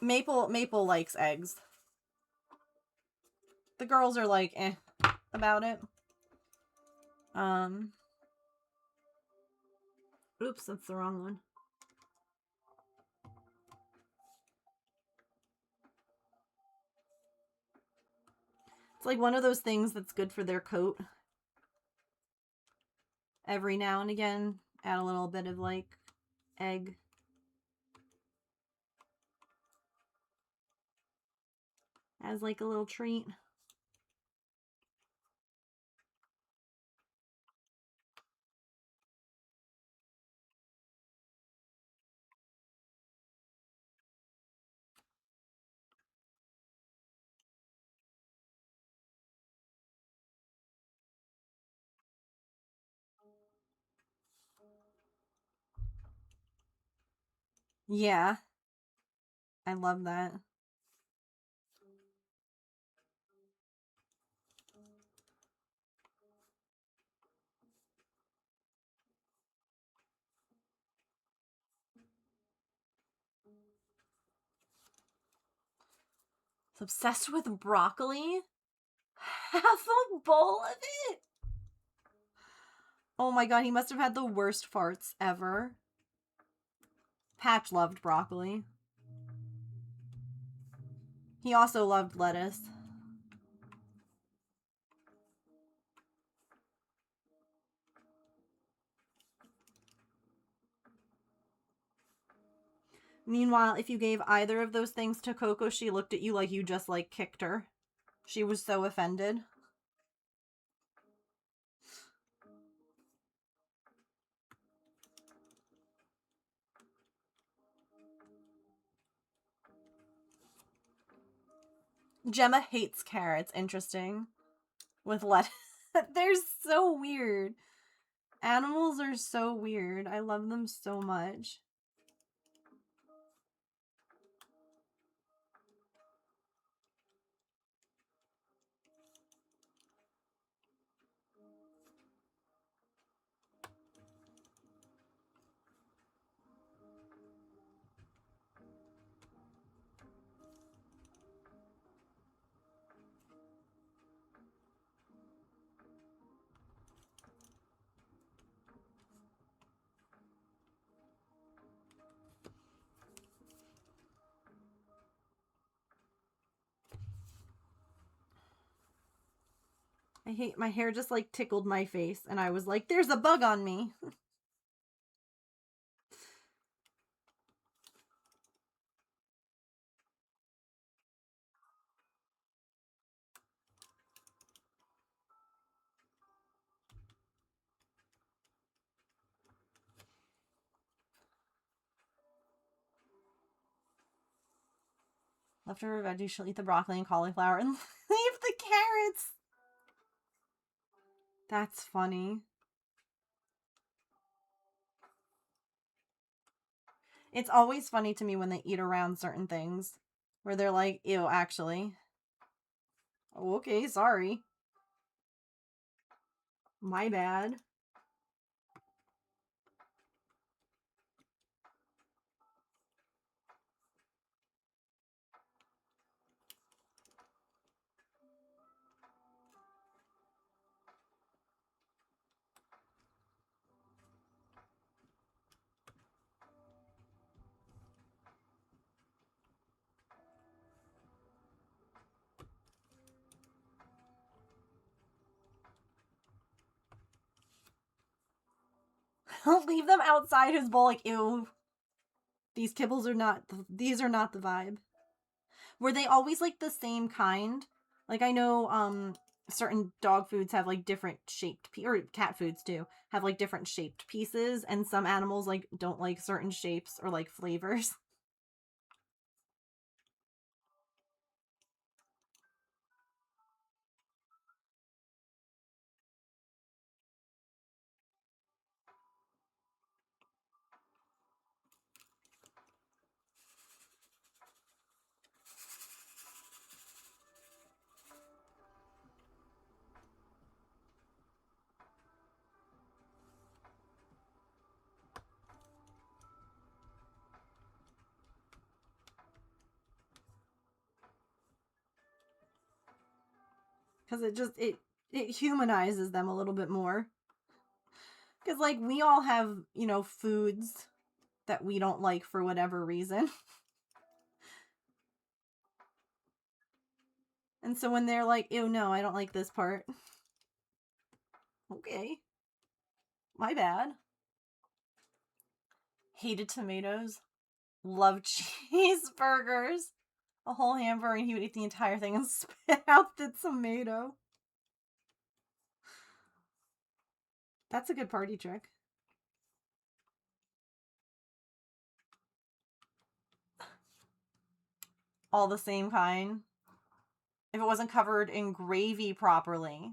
Maple likes eggs. The girls are like, eh, about it. Oops, that's the wrong one. It's like one of those things that's good for their coat. Every now and again, add a little bit of, like, egg. As, like, a little treat. Yeah. I love that. It's obsessed with broccoli? Half a bowl of it? Oh my god, he must have had the worst farts ever. Patch loved broccoli. He also loved lettuce. Meanwhile, if you gave either of those things to Coco, she looked at you like you just, like, kicked her. She was so offended. Gemma hates carrots. Interesting. With lettuce. They're so weird. Animals are so weird. I love them so much. I hate my hair just like tickled my face and I was like, there's a bug on me. Leftover veggies, she'll eat the broccoli and cauliflower and leave the carrots. That's funny. It's always funny to me when they eat around certain things. Where they're like, ew, actually. Oh, okay, sorry. My bad. I'll leave them outside his bowl like, ew. These kibbles are not, these are not the vibe. Were they always like the same kind? Like I know certain dog foods have like different shaped or cat foods too have like different shaped pieces, and some animals like don't like certain shapes or like flavors. Because it humanizes them a little bit more. Because like we all have, you know, foods that we don't like for whatever reason. And so when they're like, ew, no, I don't like this part. Okay. My bad. Hated tomatoes. Loved cheeseburgers. A whole hamburger and he would eat the entire thing and spit out the tomato. That's a good party trick. All the same kind. If it wasn't covered in gravy properly.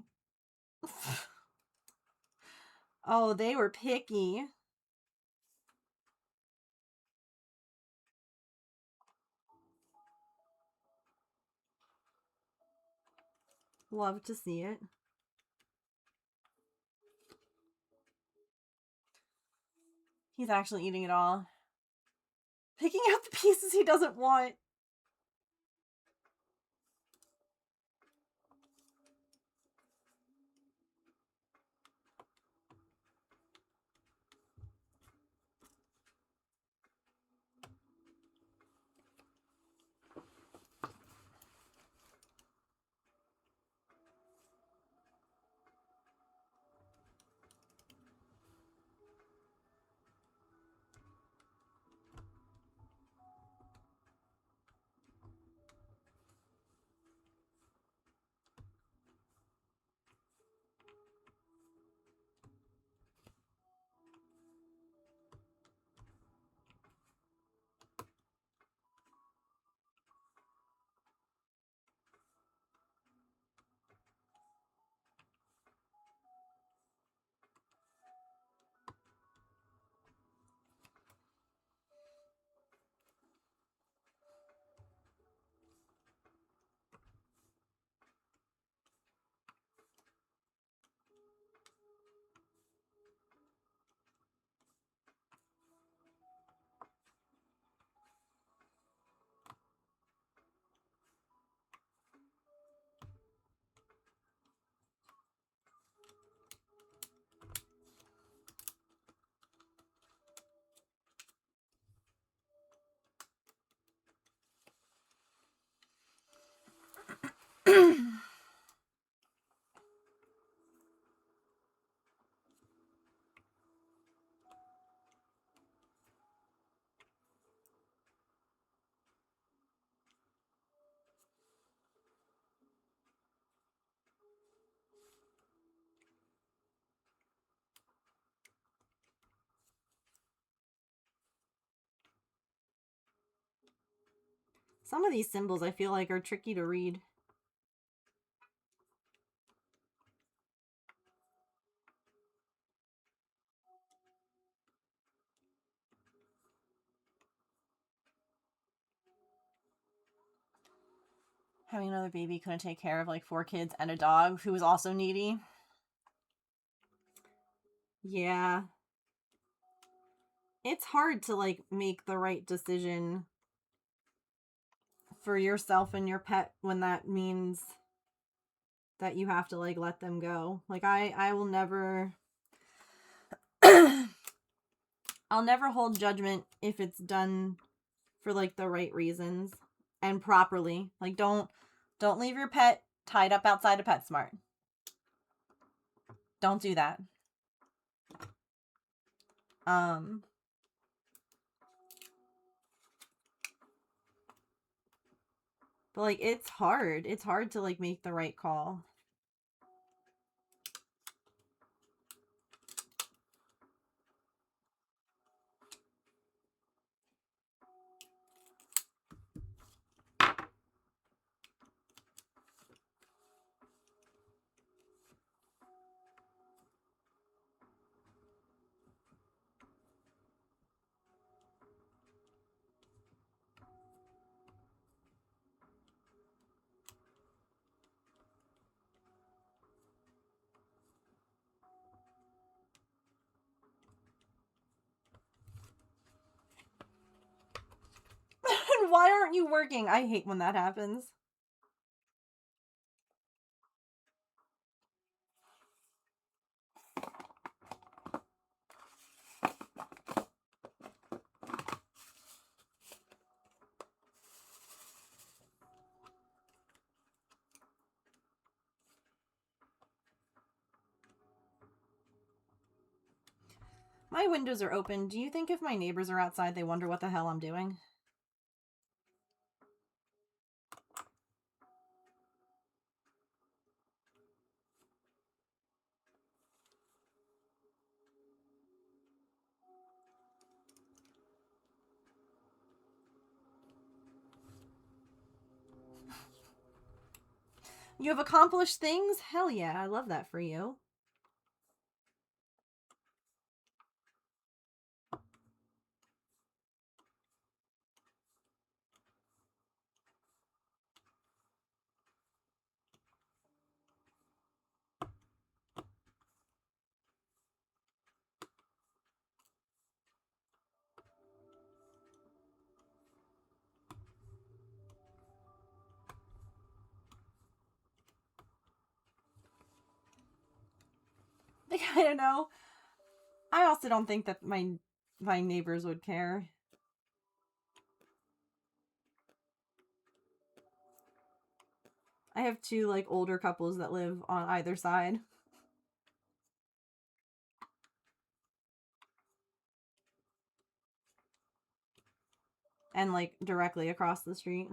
Oh, they were picky. Love to see it. He's actually eating it all. Picking out the pieces he doesn't want. Some of these symbols I feel like are tricky to read. Having another baby couldn't take care of like 4 kids and a dog who was also needy. Yeah. It's hard to like make the right decision for yourself and your pet when that means that you have to like let them go. Like I will never I'll never hold judgment if it's done for like the right reasons and properly. Like don't leave your pet tied up outside of PetSmart. Don't do that. But like it's hard. It's hard to like make the right call. Why aren't you working? I hate when that happens. My windows are open. Do you think if my neighbors are outside, they wonder what the hell I'm doing? You have accomplished things? Hell yeah, I love that for you. I don't know. I also don't think that my neighbors would care. I have 2 like older couples that live on either side. And like directly across the street.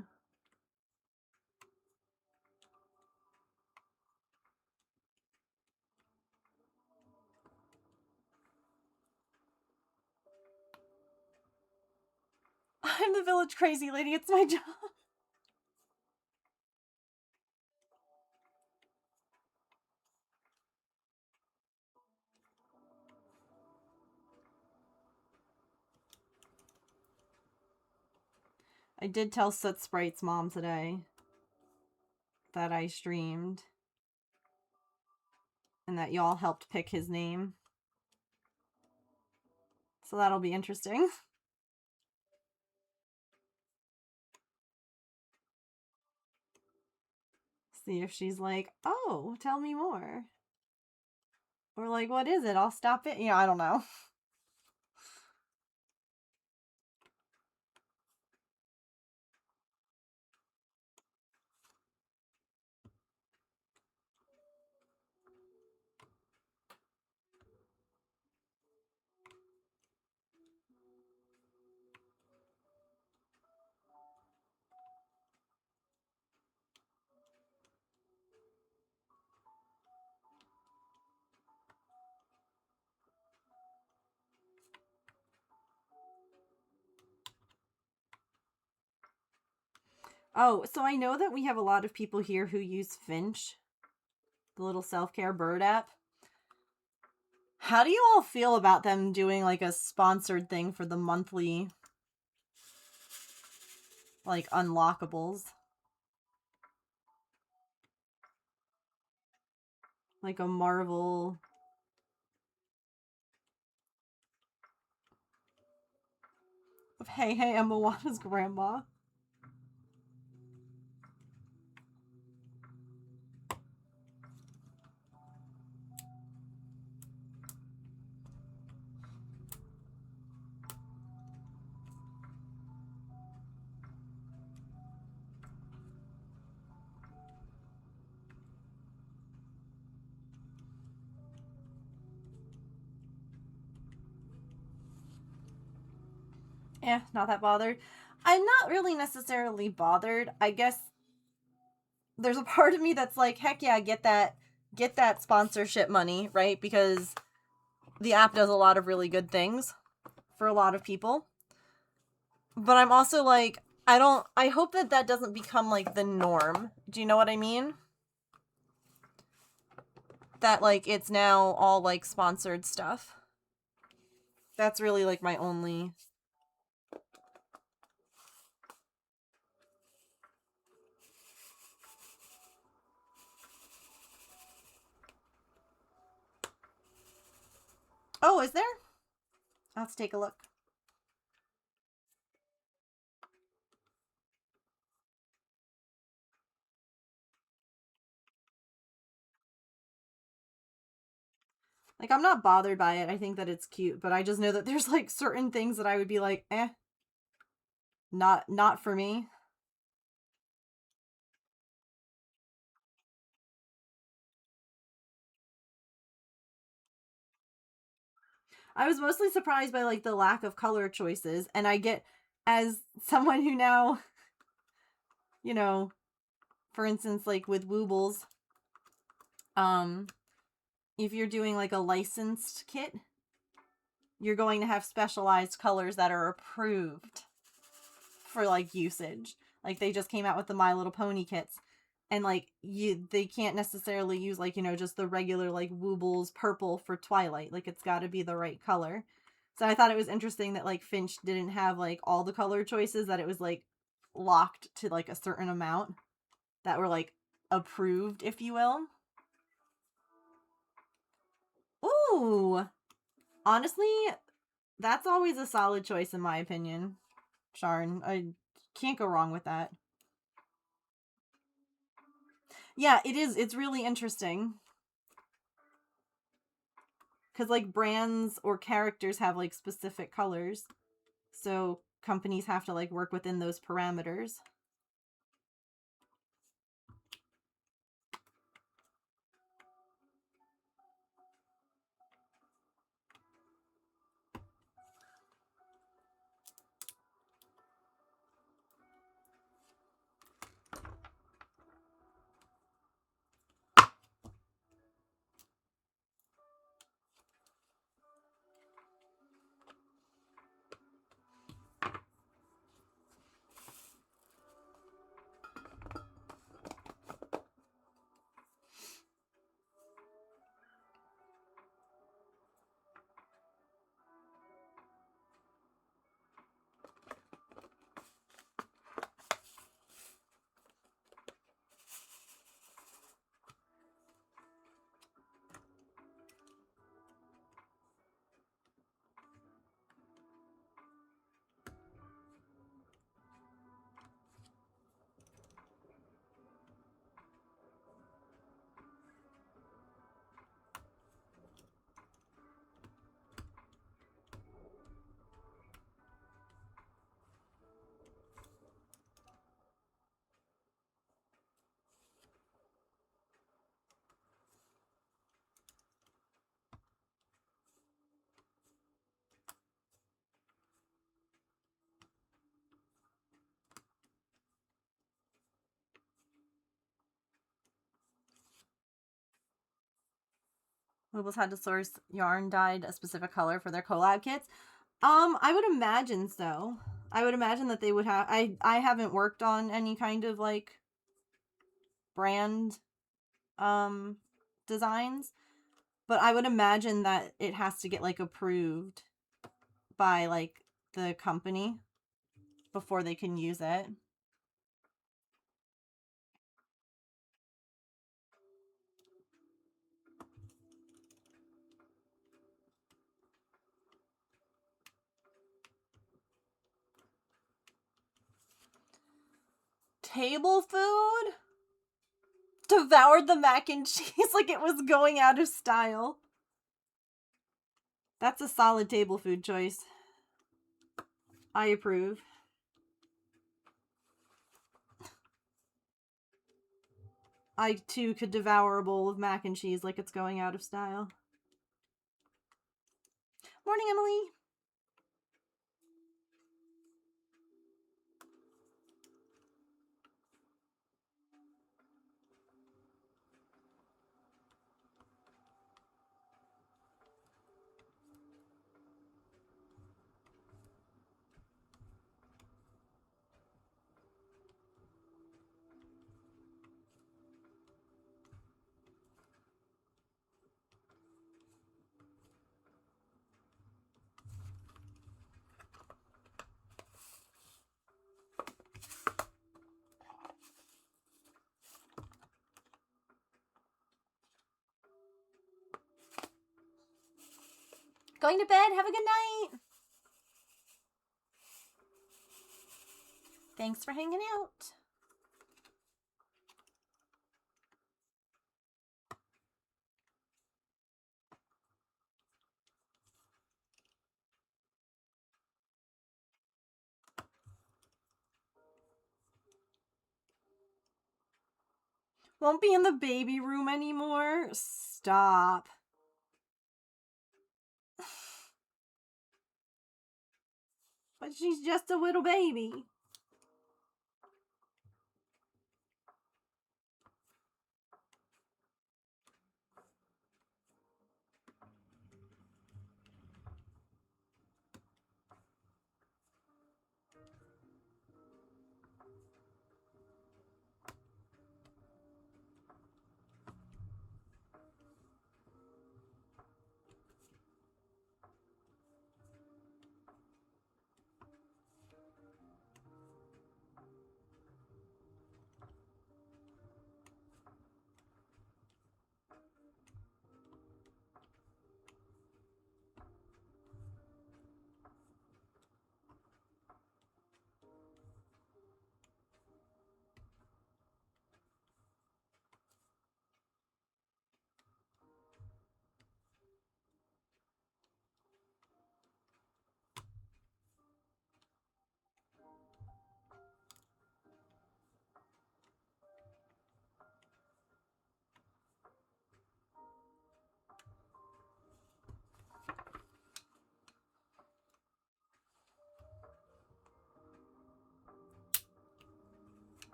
I'm the village crazy lady. It's my job. I did tell Soot Sprite's mom today that I streamed and that y'all helped pick his name. So that'll be interesting. See if she's like, oh, tell me more. Or like, what is it? I'll stop it. I don't know. Oh, so I know that we have a lot of people here who use Finch, the little self-care bird app. How do you all feel about them doing like a sponsored thing for the monthly like unlockables? Like a Marvel. Of Hey Hey, I'm Moana's grandma. Not that bothered. I'm not really necessarily bothered. I guess there's a part of me that's like, heck yeah, get that sponsorship money, right? Because the app does a lot of really good things for a lot of people. But I'm also like, I hope that doesn't become like the norm. Do you know what I mean? That like it's now all like sponsored stuff. That's really like my only. Oh, is there? Let's take a look. Like, I'm not bothered by it. I think that it's cute, but I just know that there's like certain things that I would be like, not for me. I was mostly surprised by like the lack of color choices, and I get, as someone who now, you know, for instance, like with Woobles, if you're doing like a licensed kit, you're going to have specialized colors that are approved for like usage. Like they just came out with the My Little Pony kits, and like they can't necessarily use like, you know, just the regular like Woobles purple for Twilight. Like it's got to be the right color. So I thought it was interesting that like Finch didn't have like all the color choices, that it was like locked to like a certain amount that were like approved, if you will. Ooh, honestly, that's always a solid choice in my opinion. Sharn, I can't go wrong with that. Yeah, it is. It's really interesting. Because, like, brands or characters have, like, specific colors. So companies have to, like, work within those parameters. Woobles had to source yarn dyed a specific color for their collab kits. I would imagine so. I would imagine that they would have... I haven't worked on any kind of, like, brand designs, but I would imagine that it has to get, like, approved by, like, the company before they can use it. Table food? Devoured the mac and cheese like it was going out of style. That's a solid table food choice. I approve. I, too, could devour a bowl of mac and cheese like it's going out of style. Morning, Emily. Going to bed. Have a good night. Thanks for hanging out. Won't be in the baby room anymore? Stop. But she's just a little baby.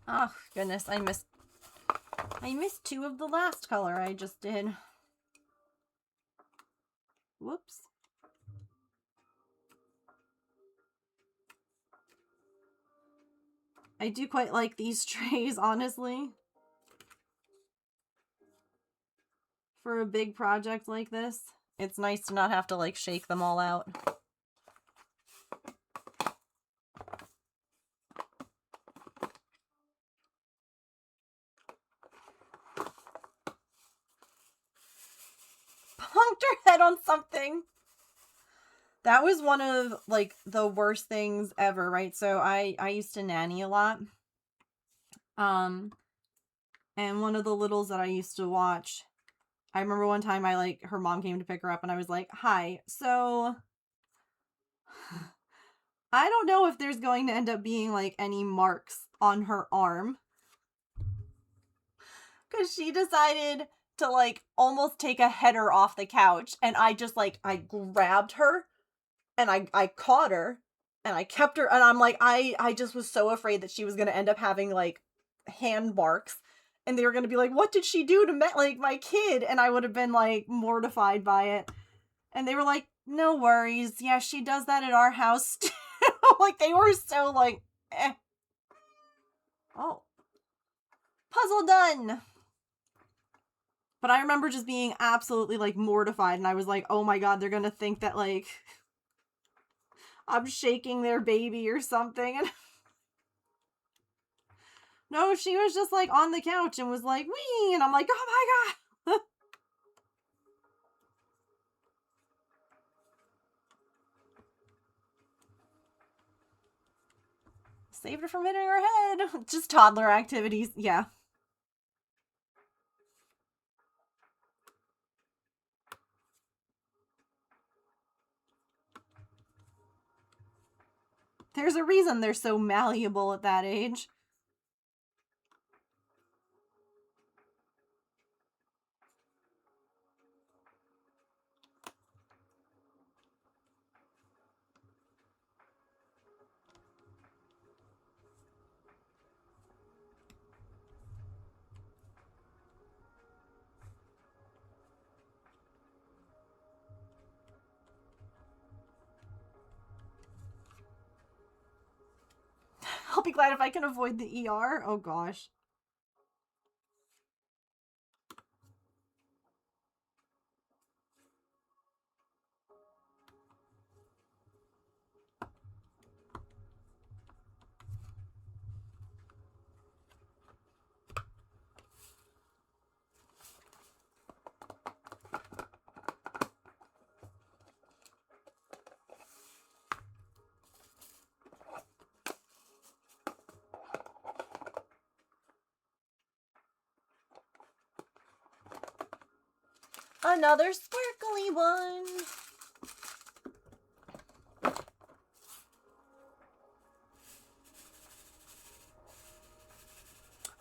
Oh, goodness, I missed 2 of the last color I just did. Whoops. I do quite like these trays, honestly. For a big project like this, it's nice to not have to, like, shake them all out. Punked her head on something. That was one of, like, the worst things ever, right? So I used to nanny a lot. And one of the littles that I used to watch, I remember one time her mom came to pick her up and I was like, hi, so I don't know if there's going to end up being, like, any marks on her arm. Because she decided to, like, almost take a header off the couch. And I just, like, I grabbed her and I caught her and I kept her. And I'm like, I just was so afraid that she was going to end up having, like, hand marks. And they were gonna be like, what did she do to like my kid? And I would have been like mortified by it. And they were like, no worries. Yeah, she does that at our house too. Like, they were so like, eh. Oh. Puzzle done! But I remember just being absolutely, like, mortified. And I was like, oh my god, they're gonna think that, like, I'm shaking their baby or something. And no, she was just, like, on the couch and was like, wee! And I'm like, oh my god! Saved her from hitting her head. Just toddler activities. Yeah. There's a reason they're so malleable at that age. I'll be glad if I can avoid the ER. Oh gosh. Another sparkly one.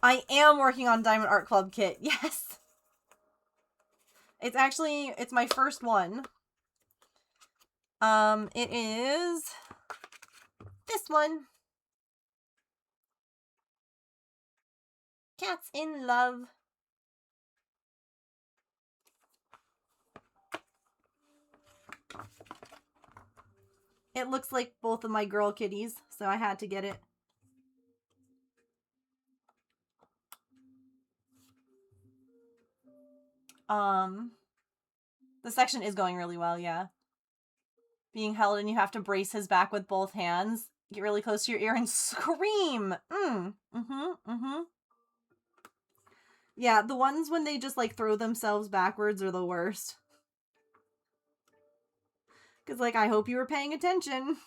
I am working on Diamond Art Club kit. Yes. It's my first one. It is this one. Cats in Love. It looks like both of my girl kitties, so I had to get it. The section is going really well, yeah. Being held and you have to brace his back with both hands. Get really close to your ear and scream! Yeah, the ones when they just, like, throw themselves backwards are the worst. Because, like, I hope you were paying attention.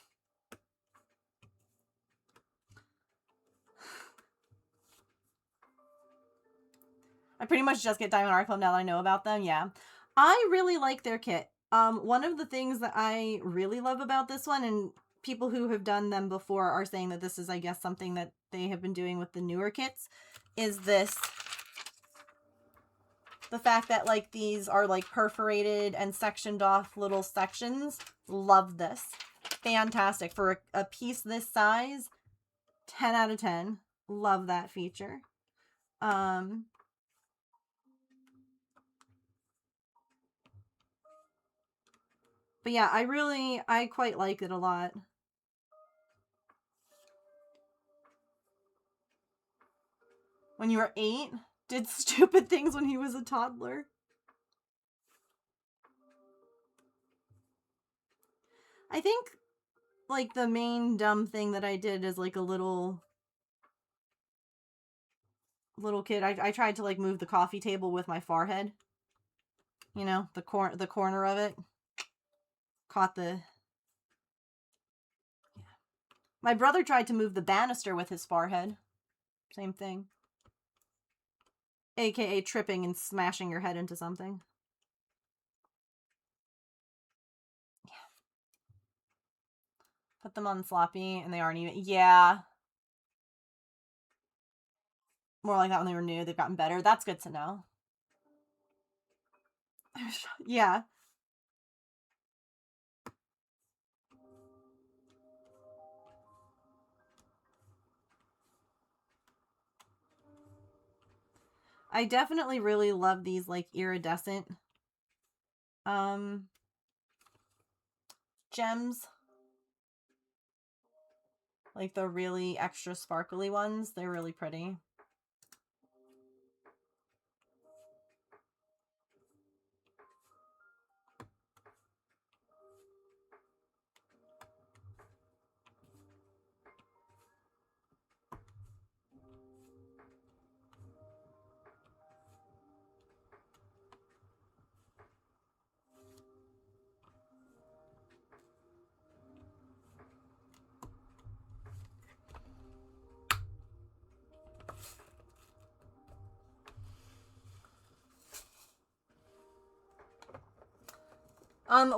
I pretty much just get Diamond Art Club now that I know about them, yeah. I really like their kit. One of the things that I really love about this one, and people who have done them before are saying that this is, I guess, something that they have been doing with the newer kits, is this. The fact that, like, these are, like, perforated and sectioned off little sections. Love this. Fantastic. For a piece this size, 10 out of 10. Love that feature. But yeah, I quite like it a lot. When you were 8, did stupid things when he was a toddler. I think, like, the main dumb thing that I did as, like, a little kid, I tried to, like, move the coffee table with my forehead. You know, the corner of it. Caught the... Yeah. My brother tried to move the banister with his forehead. Same thing. AKA tripping and smashing your head into something. Yeah. Put them on sloppy and they aren't even... Yeah. More like that when they were new. They've gotten better. That's good to know. Yeah. I definitely really love these like iridescent gems. Like the really extra sparkly ones. They're really pretty.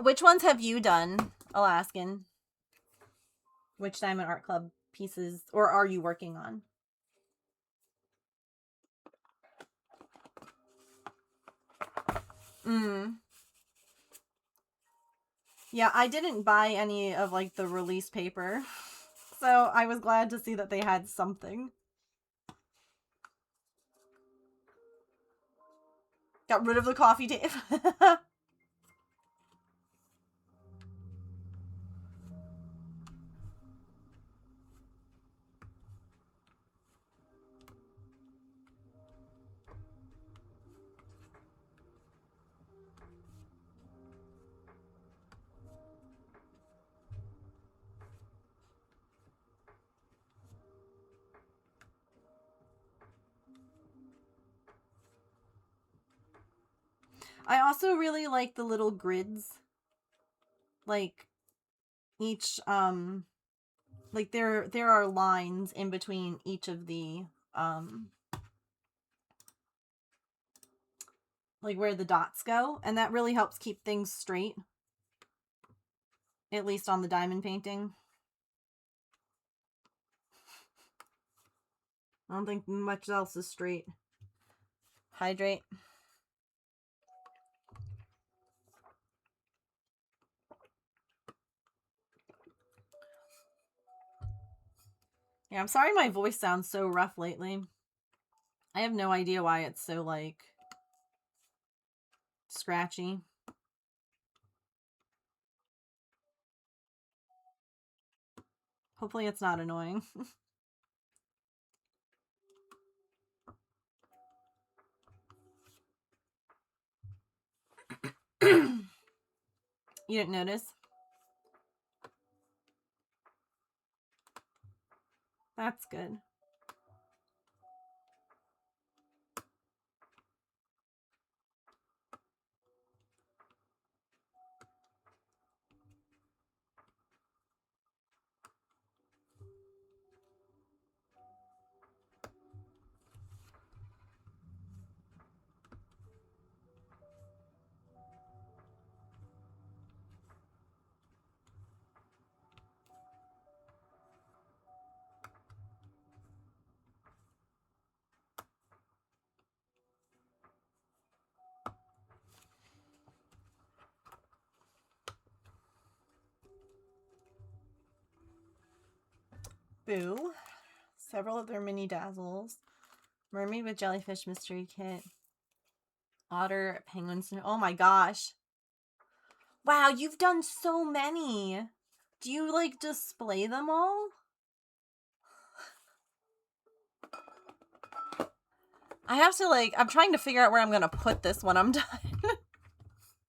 Which ones have you done, Alaskan? Which Diamond Art Club pieces, or are you working on? Yeah, I didn't buy any of like the release paper, so I was glad to see that they had something. Got rid of the coffee tape. I also really like the little grids. Like each like there are lines in between each of the like where the dots go, and that really helps keep things straight. At least on the diamond painting. I don't think much else is straight. Hydrate. Yeah, I'm sorry my voice sounds so rough lately. I have no idea why it's so, like, scratchy. Hopefully it's not annoying. You didn't notice? That's good. Boo. Several other mini dazzles. Mermaid with jellyfish mystery kit. Otter, penguin. Oh my gosh. Wow, you've done so many. Do you, like, display them all? I have to, like, I'm trying to figure out where I'm going to put this when I'm done.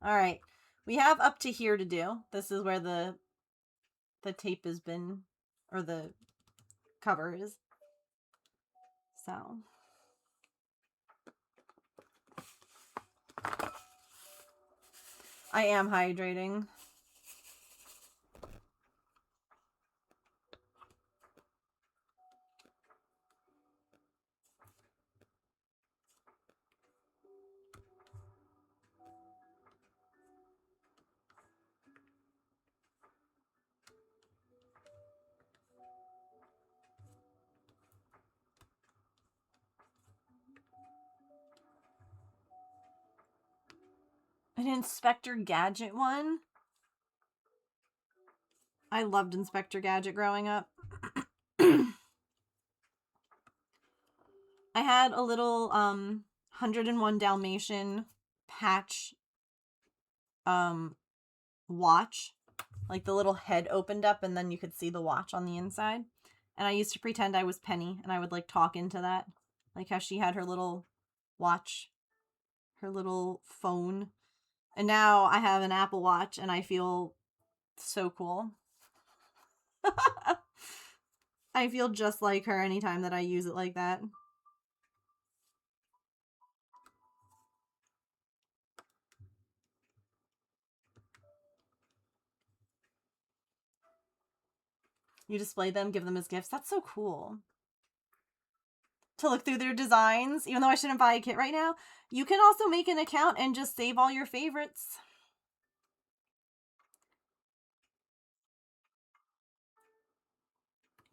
All right. We have up to here to do. This is where the tape has been, or the cover is. So. I am hydrating. An Inspector Gadget one. I loved Inspector Gadget growing up. I had a little 101 Dalmatian patch watch. Like the little head opened up and then you could see the watch on the inside. And I used to pretend I was Penny and I would like talk into that. Like how she had her little watch, her little phone. And now I have an Apple Watch and I feel so cool. I feel just like her anytime that I use it like that. You display them, give them as gifts. That's so cool. To look through their designs, even though I shouldn't buy a kit right now. You can also make an account and just save all your favorites.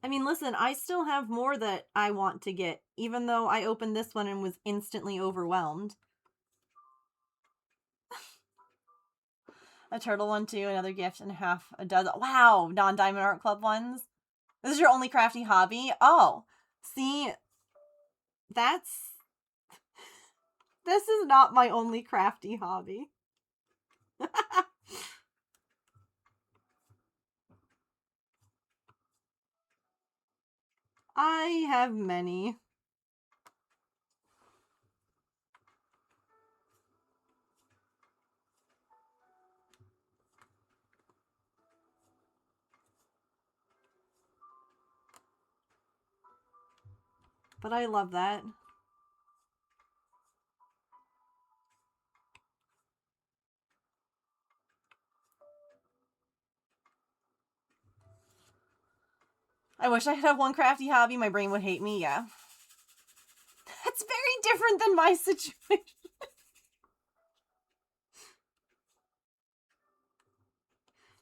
I mean, listen, I still have more that I want to get, even though I opened this one and was instantly overwhelmed. A turtle one too, another gift, and half a dozen. Wow, non-Diamond Art Club ones. This is your only crafty hobby? Oh, see, this is not my only crafty hobby. I have many. But I love that. I wish I could have one crafty hobby. My brain would hate me, yeah. That's very different than my situation.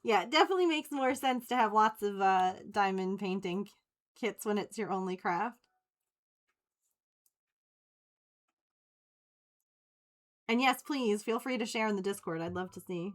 Yeah, it definitely makes more sense to have lots of diamond painting kits when it's your only craft. And yes, please, feel free to share in the Discord. I'd love to see.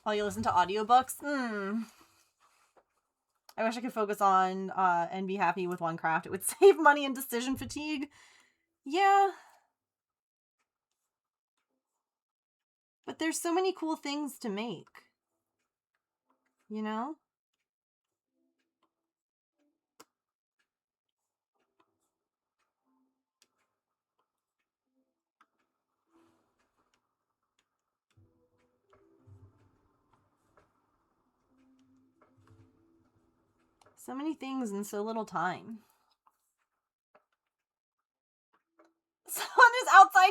Oh, you listen to audiobooks? I wish I could focus on and be happy with one craft. It would save money and decision fatigue. Yeah. But there's so many cool things to make. You know? So many things in so little time. Someone is outside.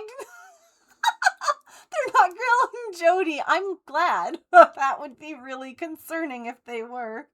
They're not grilling Jody. I'm glad. That would be really concerning if they were.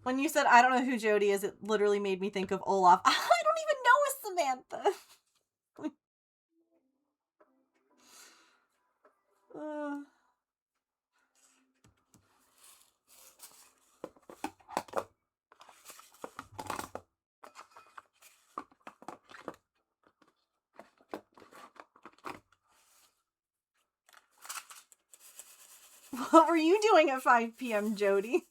When you said, I don't know who Jody is, it literally made me think of Olaf. I don't even know a Samantha. What were you doing at 5 p.m., Jody?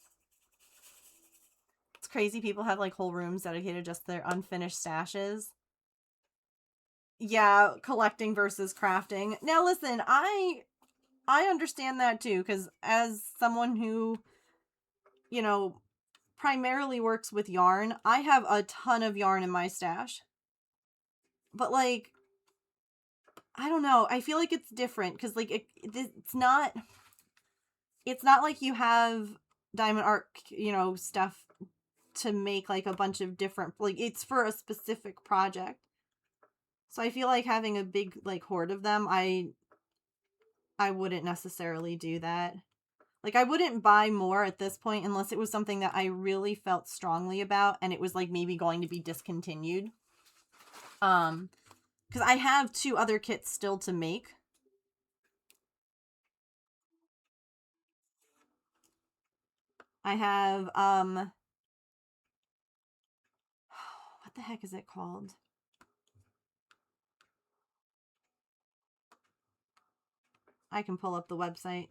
It's crazy people have like whole rooms dedicated just to their unfinished stashes. Yeah, collecting versus crafting. Now listen, I understand that too, because as someone who, you know, primarily works with yarn, I have a ton of yarn in my stash. But like, I don't know, I feel like it's different because like it's not like you have diamond art, you know, stuff to make like a bunch of different, like it's for a specific project. So I feel like having a big, like, horde of them, I wouldn't necessarily do that. Like, I wouldn't buy more at this point unless it was something that I really felt strongly about and it was, like, maybe going to be discontinued. Because I have 2 other kits still to make. I have, what the heck is it called? I can pull up the website.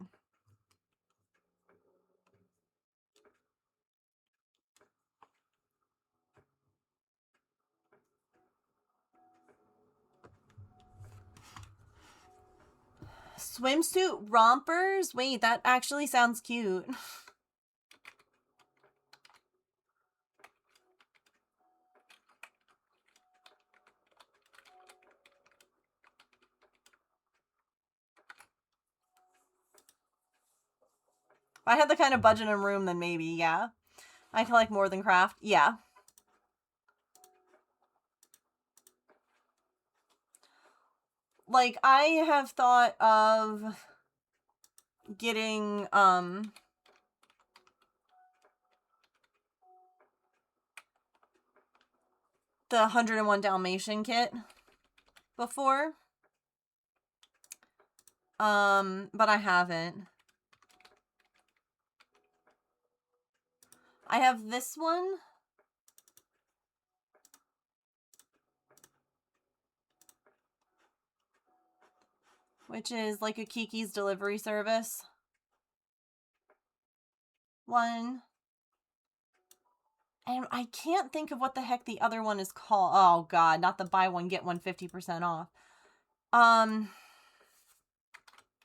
Swimsuit rompers? Wait, that actually sounds cute. If I had the kind of budget and room, then maybe, yeah. I collect more than craft. Yeah. Like, I have thought of getting, the 101 Dalmatian kit before. But I haven't. I have this one. Which is like a Kiki's delivery service. One. And I can't think of what the heck the other one is called. Oh god, not the buy one get one 50% off. Oh,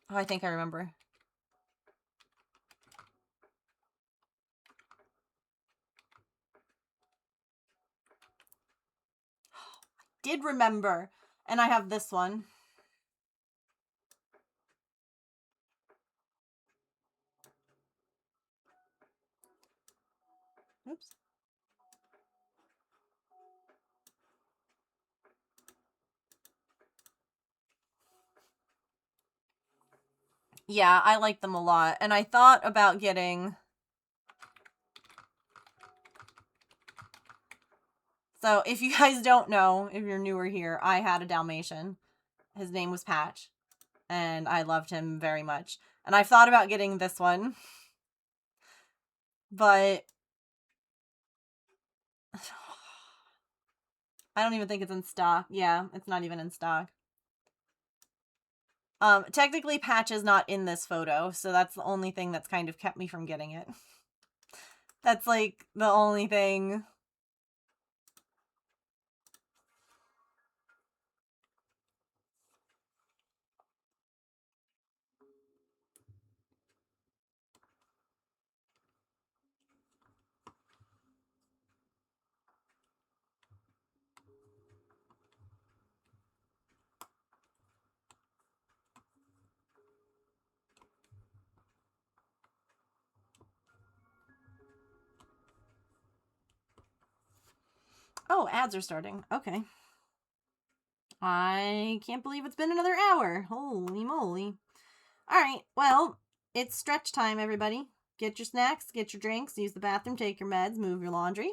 I think I remember. Did remember. And I have this one. Oops. Yeah, I like them a lot. And I thought about getting... So, if you guys don't know, if you're newer here, I had a Dalmatian. His name was Patch. And I loved him very much. And I've thought about getting this one. But... I don't even think it's in stock. Yeah, it's not even in stock. Technically Patch is not in this photo, so that's the only thing that's kind of kept me from getting it. That's like the only thing. Oh, ads are starting. Okay. I can't believe it's been another hour. Holy moly. Alright, well, it's stretch time, everybody. Get your snacks, get your drinks, use the bathroom, take your meds, move your laundry.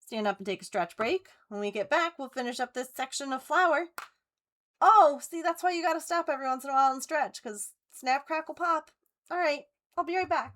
Stand up and take a stretch break. When we get back, we'll finish up this section of flour. Oh, see, that's why you gotta stop every once in a while and stretch, because snap, crackle, pop. Alright, I'll be right back.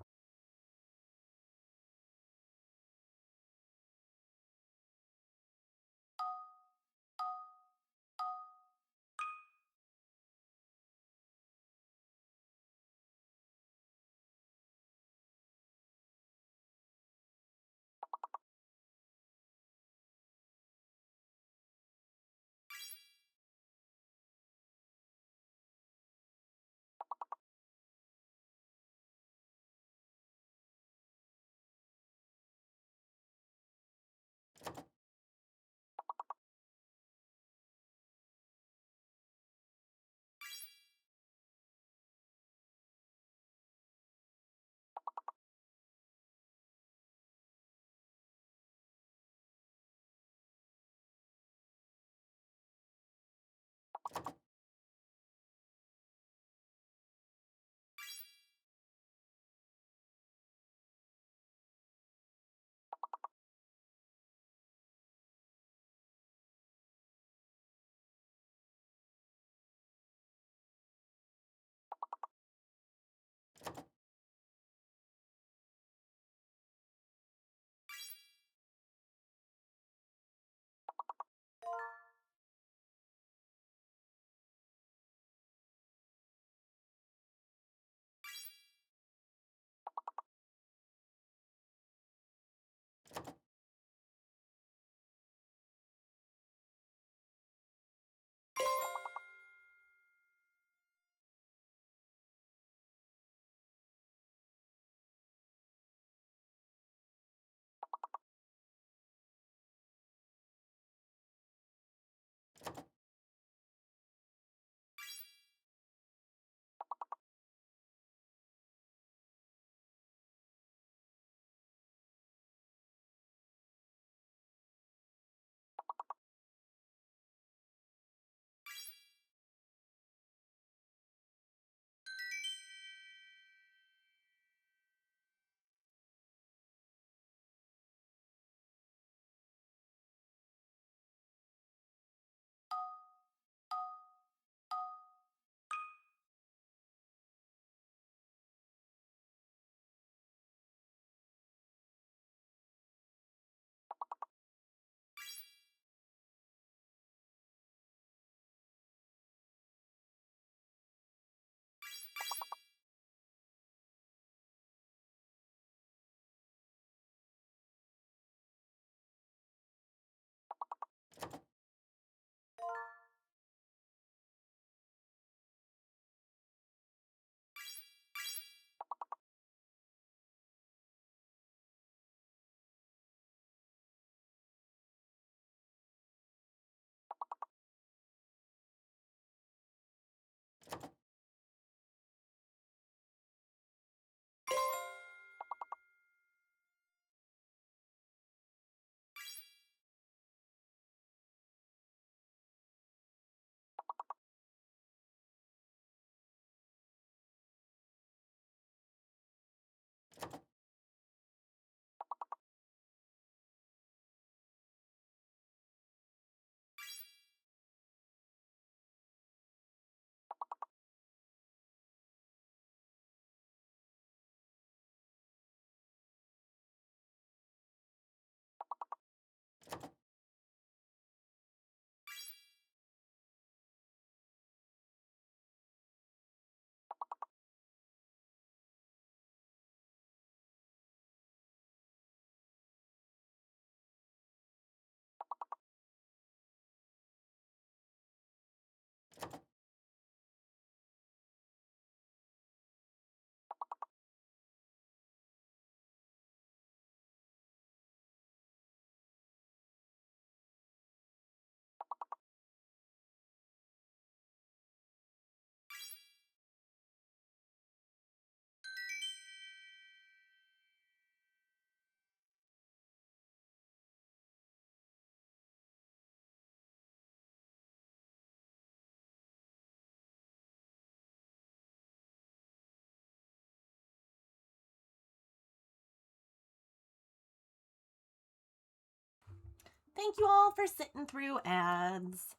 Thank you all for sitting through ads.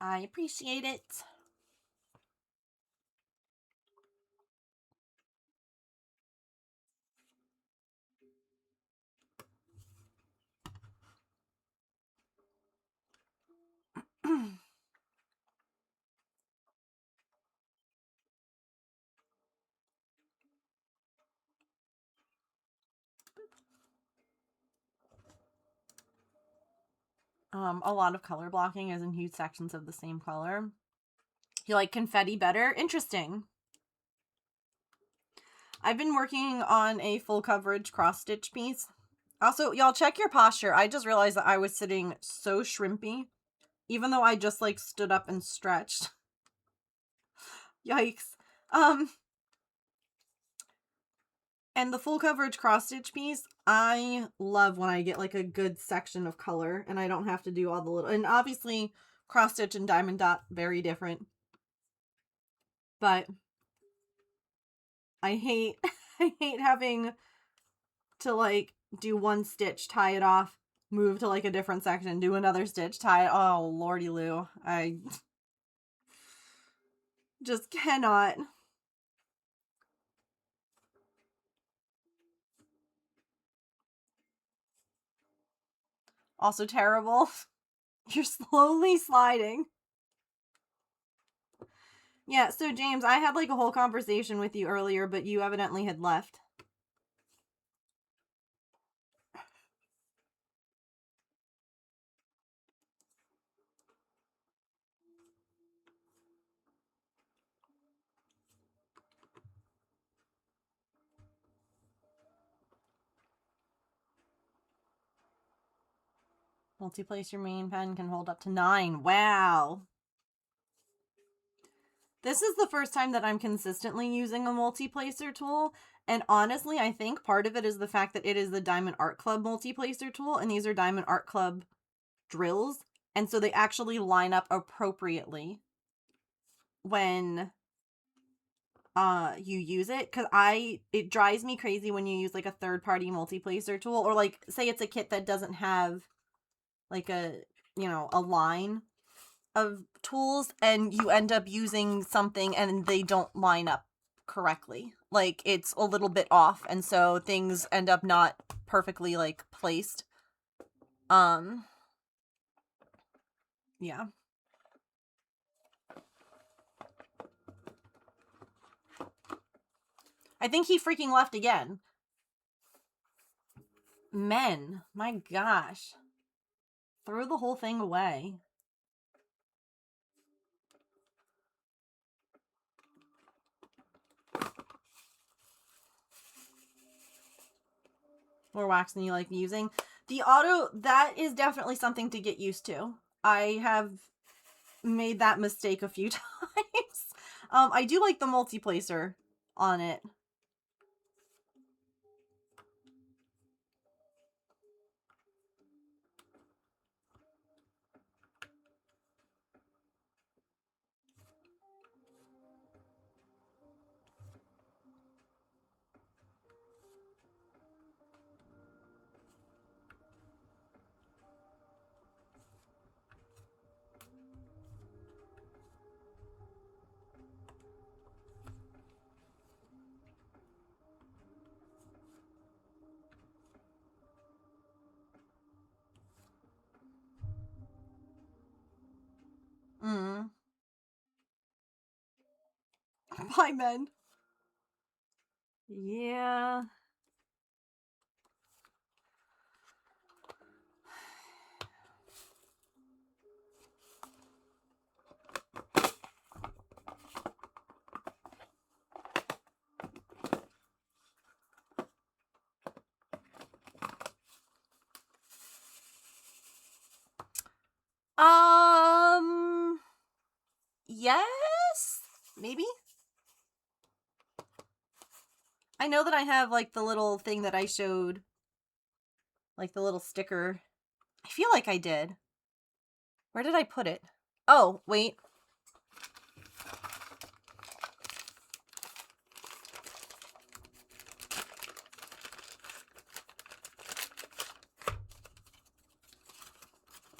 I appreciate it. A lot of color blocking is in huge sections of the same color. You like confetti better? Interesting. I've been working on a full coverage cross stitch piece. Also, y'all check your posture. I just realized that I was sitting so shrimpy, even though I just like stood up and stretched. Yikes. And the full coverage cross stitch piece, I love when I get like a good section of color and I don't have to do all the little, and obviously cross stitch and diamond dot, very different. But I hate, I hate having to like do one stitch, tie it off, move to like a different section, do another stitch, tie it. Oh, lordy Lou. I just cannot. Also terrible. You're slowly sliding. Yeah, so James, I had like a whole conversation with you earlier, but you evidently had left. Multi-place your main pen can hold up to 9. Wow. This is the first time that I'm consistently using a multi-placer tool. And honestly, I think part of it is the fact that it is the Diamond Art Club multi-placer tool. And these are Diamond Art Club drills. And so they actually line up appropriately when you use it. Because it drives me crazy when you use like a third-party multi-placer tool. Or like, say it's a kit that doesn't have like a line of tools and you end up using something and they don't line up correctly. Like it's a little bit off and so things end up not perfectly like placed. Yeah. I think he freaking left again. Men, my gosh. Throw the whole thing away. More wax than you like using. The auto, that is definitely something to get used to. I have made that mistake a few times. I do like the multi-placer on it. Bye, men. Yeah. Yes? Maybe? I know that I have, like, the little thing that I showed. Like, the little sticker. I feel like I did. Where did I put it? Oh, wait.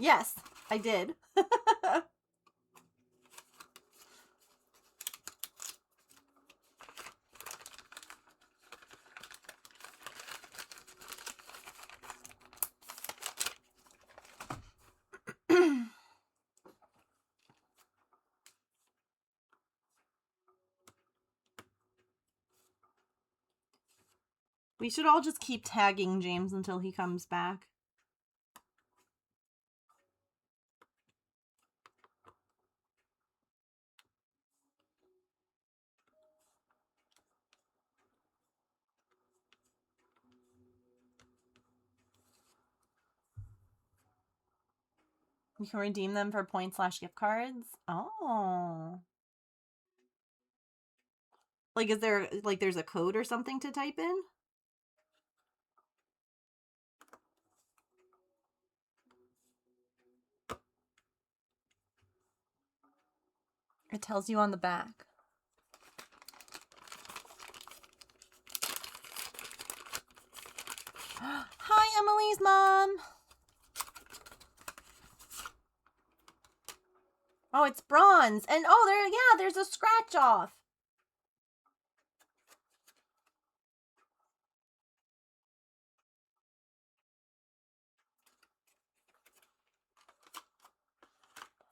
Yes, I did. We should all just keep tagging James until he comes back. You can redeem them for points/gift cards. Oh. Like, is there, like, there's a code or something to type in? It tells you on the back. Hi, Emily's mom. Oh, it's bronze. And oh, there, yeah, there's a scratch off.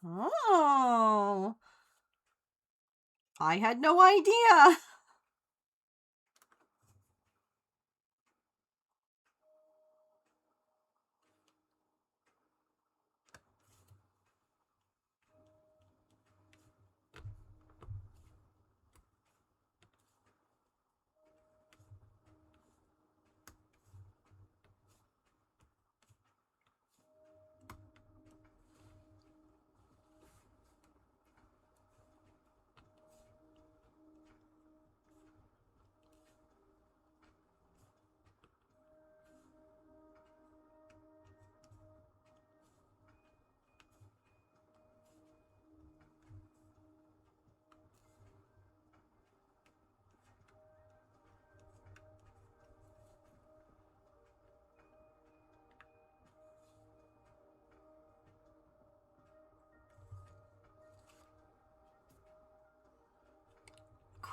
Oh. I had no idea.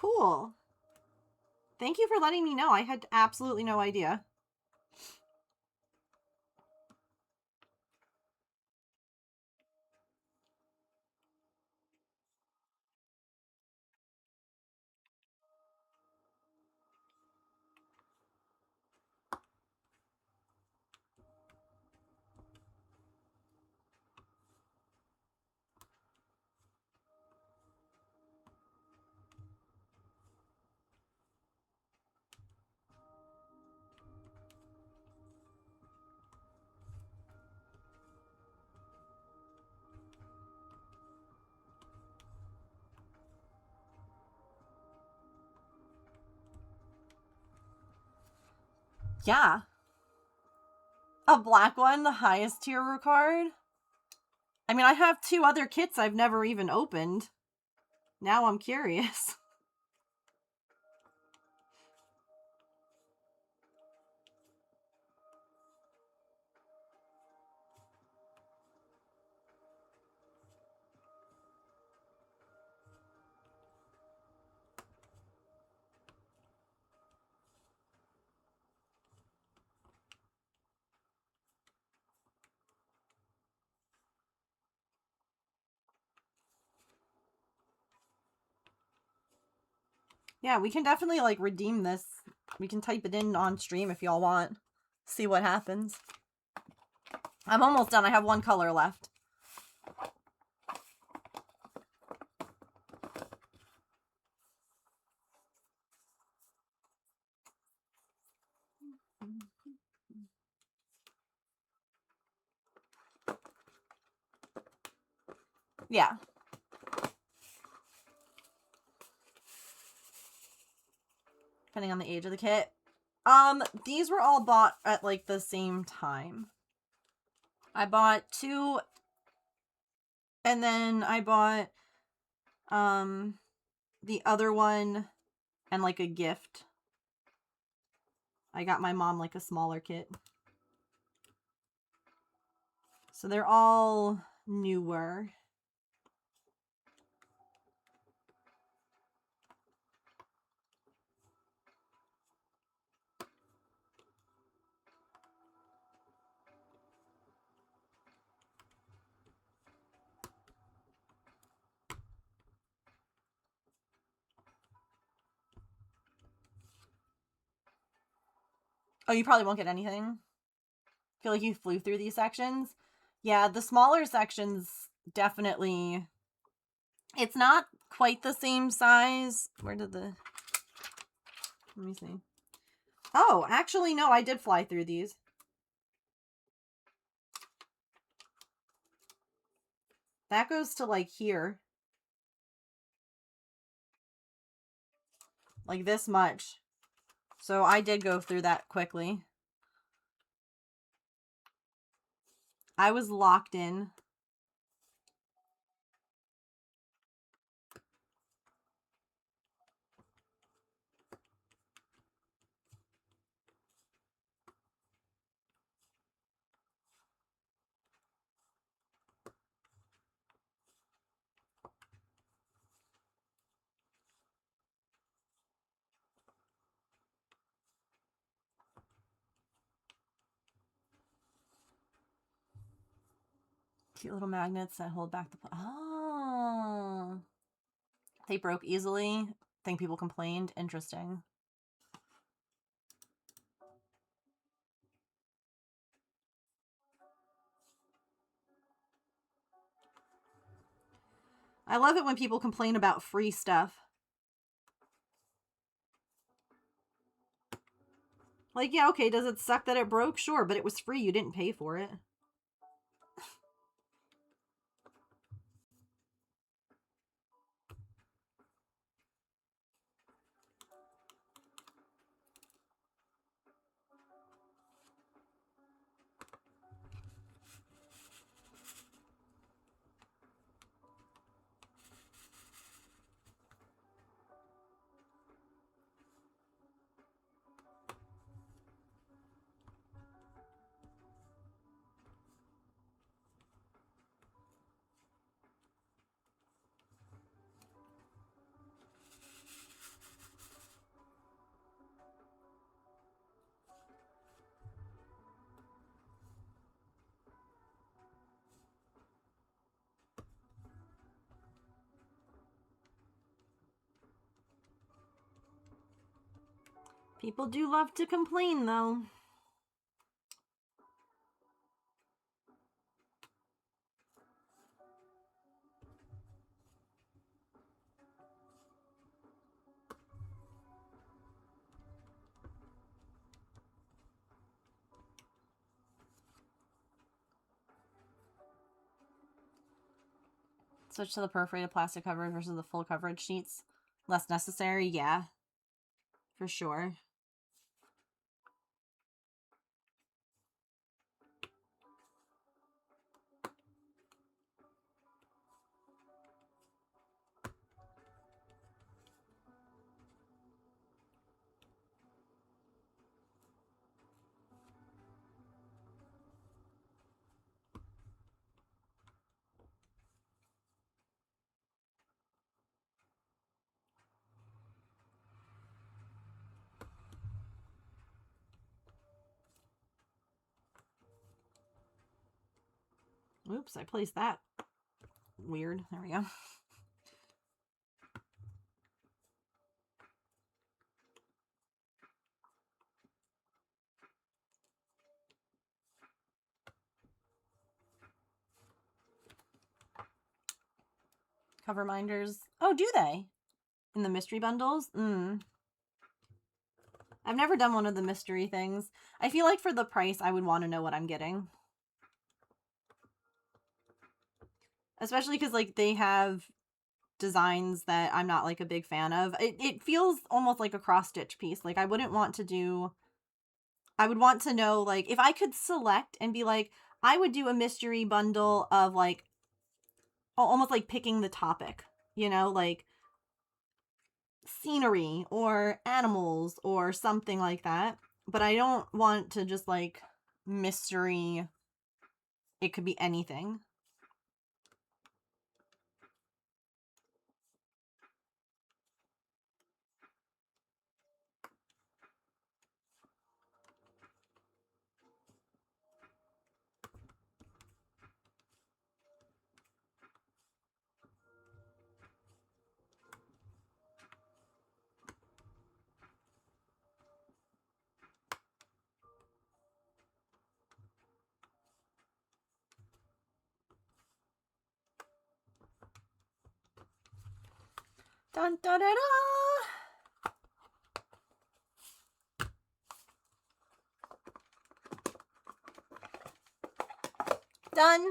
Cool. Thank you for letting me know. I had absolutely no idea. Yeah. A black one, the highest tier card. I mean, I have 2 other kits I've never even opened. Now I'm curious. Yeah, we can definitely, like, redeem this. We can type it in on stream if y'all want. See what happens. I'm almost done. I have 1 color left. Yeah. Depending on the age of the kit. These were all bought at, like, the same time. I bought 2, and then I bought, the other one and, like, a gift. I got my mom, like, a smaller kit. So they're all newer. Oh, you probably won't get anything. Feel like you flew through these sections. Yeah, the smaller sections definitely. It's not quite the same size. Where did the... Let me see. Oh, actually, no, I did fly through these. That goes to, like, here. Like, this much. So I did go through that quickly. I was locked in. Cute little magnets that hold back the... Oh. They broke easily. Think people complained. Interesting. I love it when people complain about free stuff. Like, yeah, okay, does it suck that it broke? Sure, but it was free. You didn't pay for it. People do love to complain, though. Switch to the perforated plastic cover versus the full coverage sheets. Less necessary, yeah. For sure. Oops, I placed that. Weird. There we go. Cover minders. Oh, do they? In the mystery bundles? I've never done one of the mystery things. I feel like for the price, I would want to know what I'm getting. Especially because, like, they have designs that I'm not, like, a big fan of. It feels almost like a cross-stitch piece. Like, I wouldn't want to do... I would want to know, like, if I could select and be like, I would do a mystery bundle of, like, almost like picking the topic. You know, like, scenery or animals or something like that. But I don't want to just, like, mystery It could be anything. Dun da da da! Done.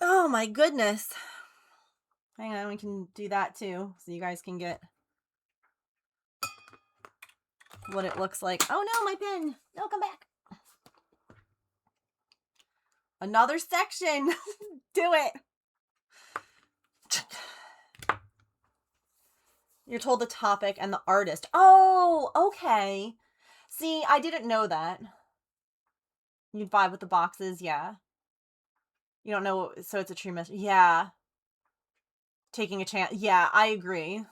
Oh my goodness. Hang on, we can do that too, so you guys can get what it looks like. Oh no, my pen! No, come back. Another section. Do it. You're told the topic and the artist. Oh, okay. See, I didn't know that. You'd vibe with the boxes, yeah. You don't know, so it's a true message. Yeah. Taking a chance. Yeah, I agree.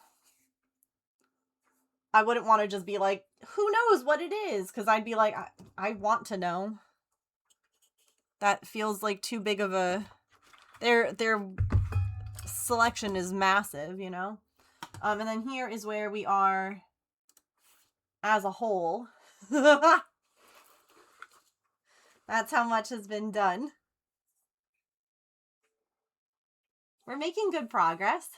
I wouldn't want to just be like, who knows what it is? Because I'd be like, I want to know. That feels like too big of a... Their selection is massive, you know? And then here is where we are as a whole. That's how much has been done. We're making good progress.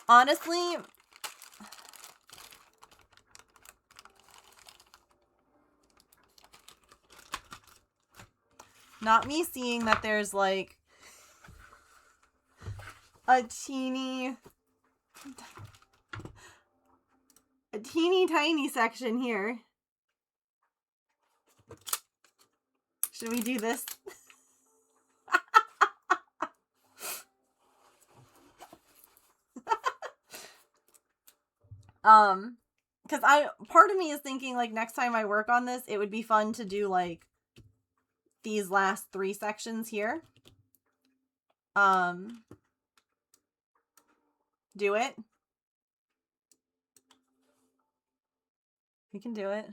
Honestly, not me seeing that there's like a teeny tiny section here. Should we do this? Because part of me is thinking like next time I work on this, it would be fun to do like these last 3 sections here. Do it. We can do it.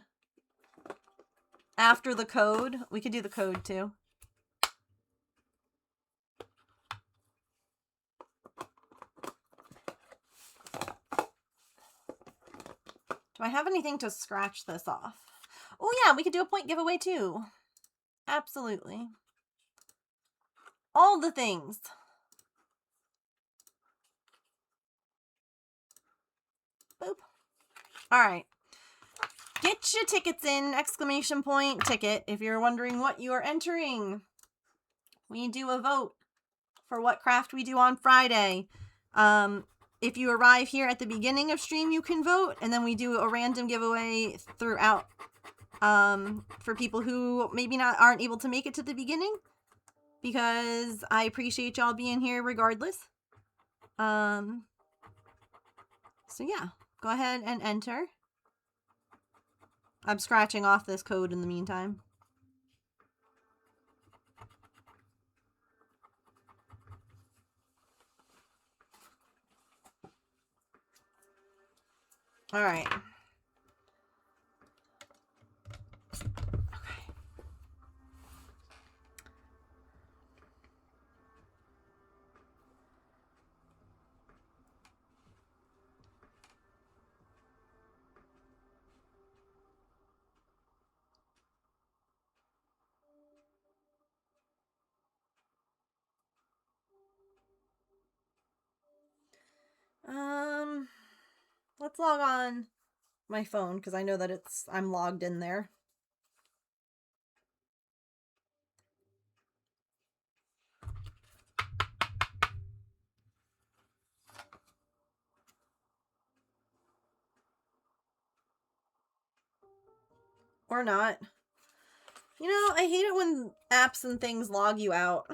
After the code, we could do the code too. Do I have anything to scratch this off? Oh yeah, we could do a point giveaway too. Absolutely. All the things. Boop. All right. Get your tickets in, exclamation point, ticket, if you're wondering what you are entering. We do a vote for what craft we do on Friday. If you arrive here at the beginning of stream, you can vote, and then we do a random giveaway throughout for people who maybe aren't able to make it to the beginning, because I appreciate y'all being here regardless. So yeah, go ahead and enter. I'm scratching off this code in the meantime. All right. Okay. Let's log on my phone because I know that I'm logged in there. Or not. You know, I hate it when apps and things log you out.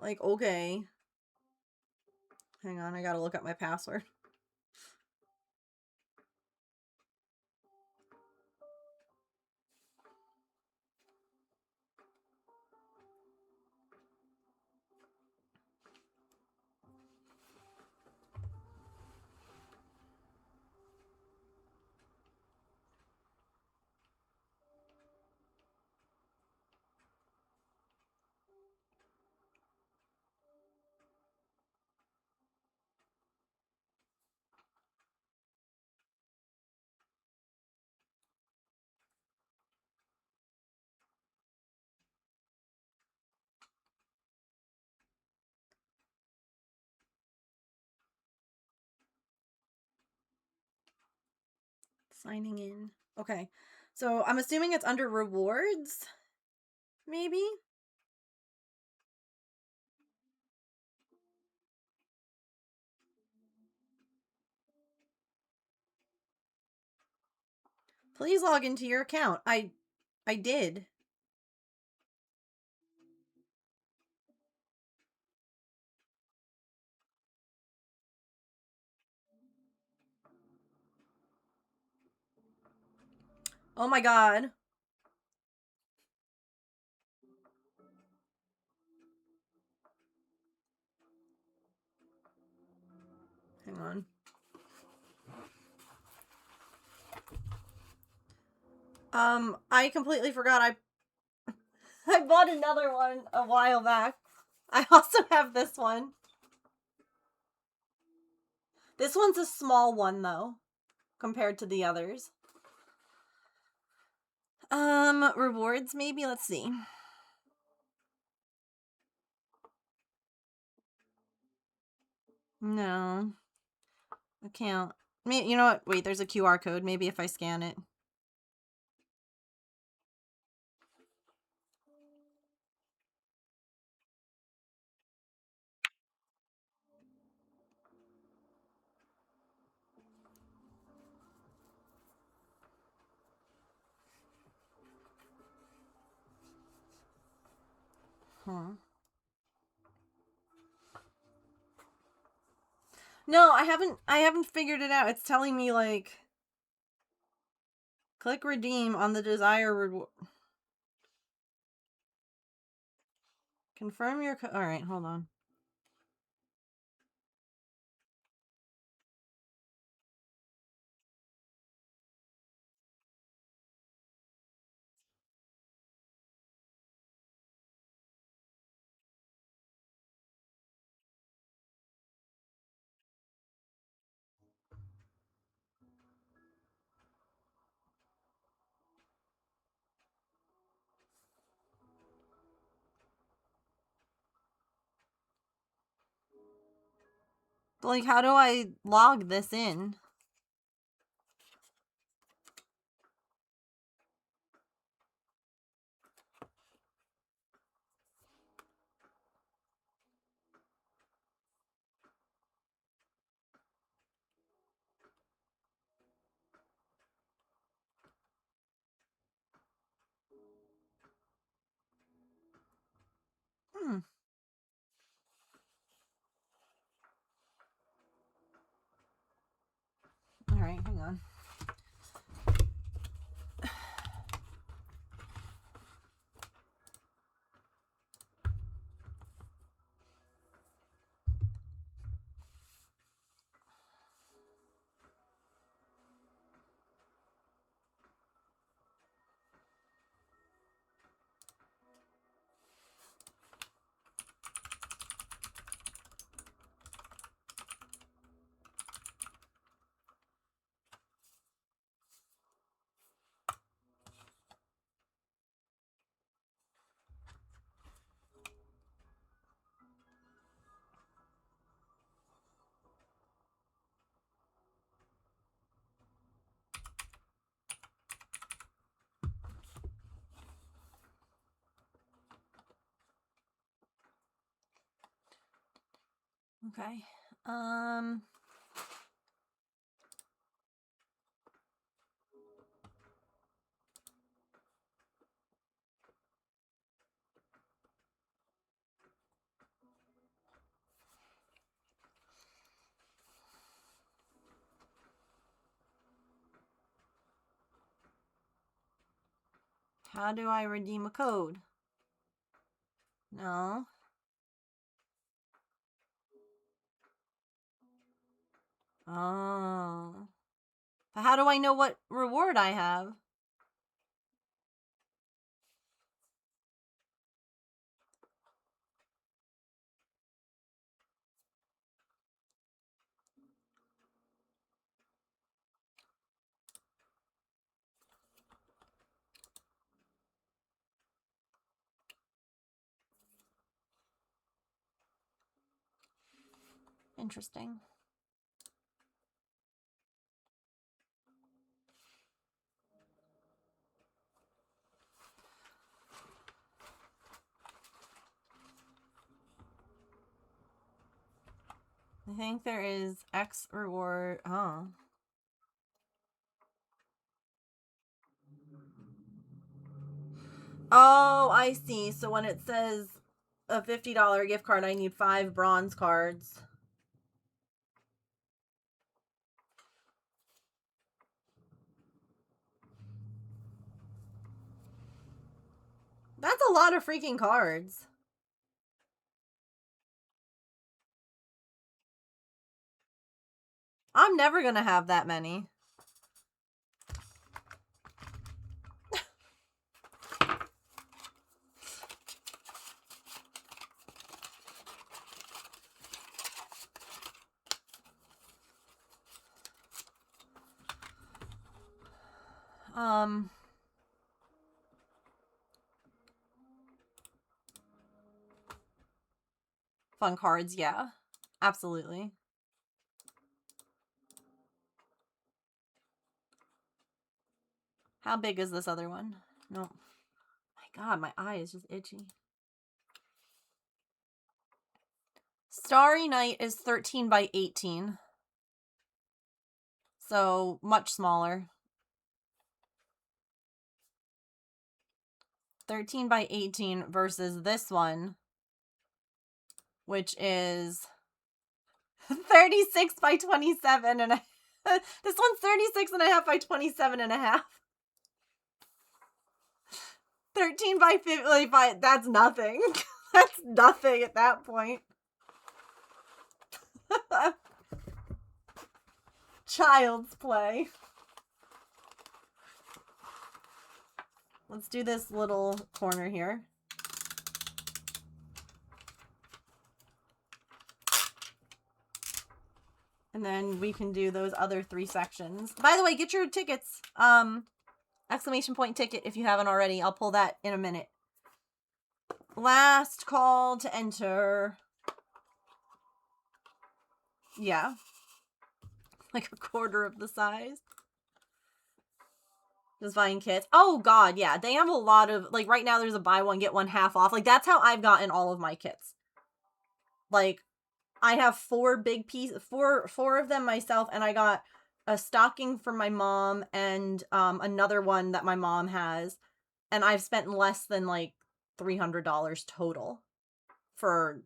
Like, okay. Hang on, I gotta look up my password. Signing in. Okay. So I'm assuming it's under rewards, maybe? Please log into your account. I did. Oh my god. Hang on. I completely forgot I bought another one a while back. I also have this one. This one's a small one though, compared to the others. Rewards maybe, let's see. No. Account. You know what? Wait, there's a QR code. Maybe if I scan it. Huh. No, I haven't figured it out. It's telling me like click redeem on the desired reward. Confirm your all right, hold on. Like, how do I log this in? Hmm. All right, hang on. Okay. How do I redeem a code? No. Oh. But how do I know what reward I have? Interesting. I think there is X reward. Oh. Oh, I see. So when it says a $50 gift card, I need 5 bronze cards. That's a lot of freaking cards. I'm never gonna have that many. Fun cards, yeah. Absolutely. How big is this other one? No. My God, my eye is just itchy. Starry Night is 13 by 18. So, much smaller. 13 by 18 versus this one, which is 36 by 27 and this one's 36 and a half by 27 and a half. 13 by 55, that's nothing. That's nothing at that point. Child's play. Let's do this little corner here. And then we can do those other 3 sections. By the way, get your tickets. Exclamation point ticket if you haven't already. I'll pull that in a minute. Last call to enter. Yeah. Like a quarter of the size. Just buying kits. Oh god, yeah. They have a lot of, like, right now there's a buy one get one half off. Like, that's how I've gotten all of my kits. Like, I have 4 big pieces, four of them myself, and I got a stocking for my mom and another one that my mom has, and I've spent less than like $300 total for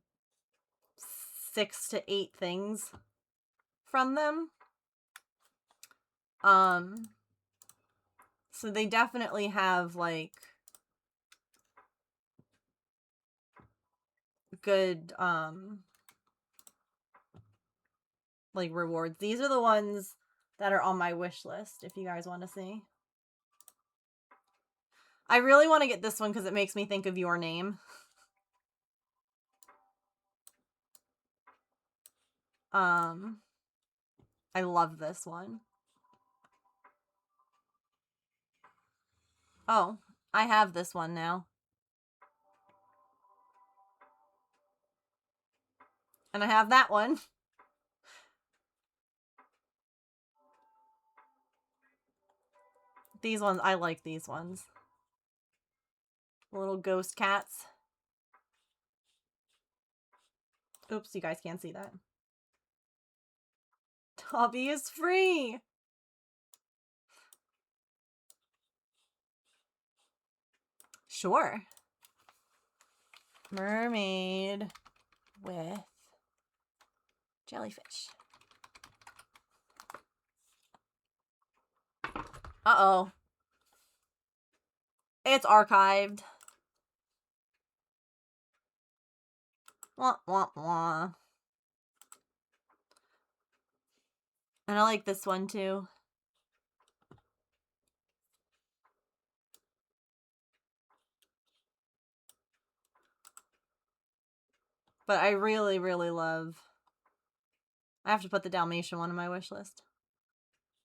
6 to 8 things from them. So they definitely have like good like rewards. These are the ones that are on my wish list if you guys want to see. I really want to get this one because it makes me think of Your Name. I love this one. Oh, I have this one now. And I have that one. These ones, I like these ones. Little ghost cats. Oops, you guys can't see that. Hobby is free! Sure. Mermaid with jellyfish. Uh-oh. It's archived. Wah, wah, wah. And I like this one too. But I really, really love... I have to put the Dalmatian one on my wish list.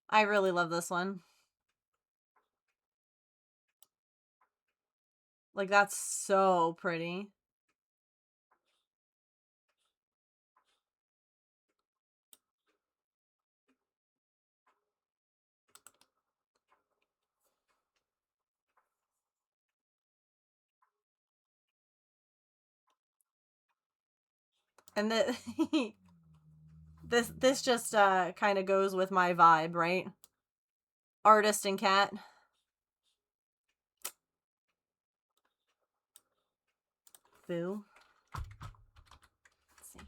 I really love this one. Like, that's so pretty. And this just kind of goes with my vibe, right? Artist and cat. Boo. Let's see.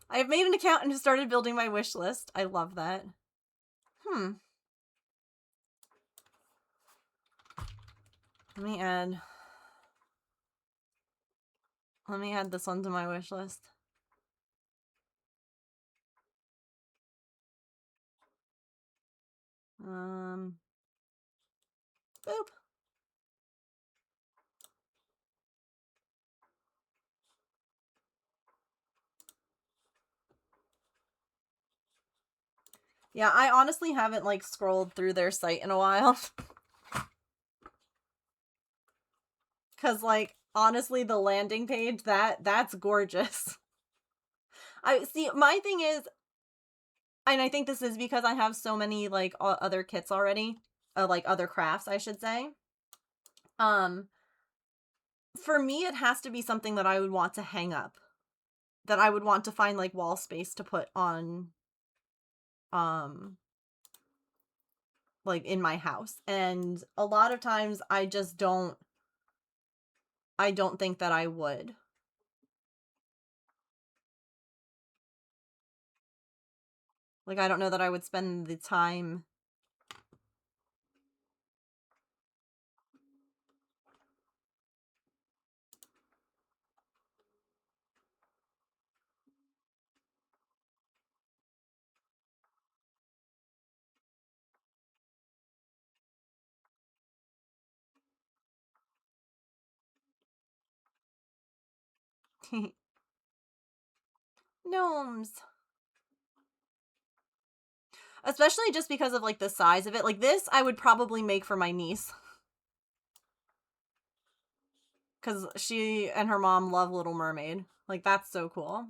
I have made an account and started building my wish list. I love that. Let me add this one to my wish list. Boop. Yeah, I honestly haven't, like, scrolled through their site in a while. Because, like, honestly, the landing page, that's gorgeous. I see, my thing is, and I think this is because I have so many, like, other kits already, like, other crafts, I should say. For me, it has to be something that I would want to hang up. That I would want to find, like, wall space to put on, like, in my house. And a lot of times, I just don't think that I would. Like, I don't know that I would spend the time. Gnomes. Especially just because of, like, the size of it. Like, this I would probably make for my niece. Because she and her mom love Little Mermaid. Like, that's so cool.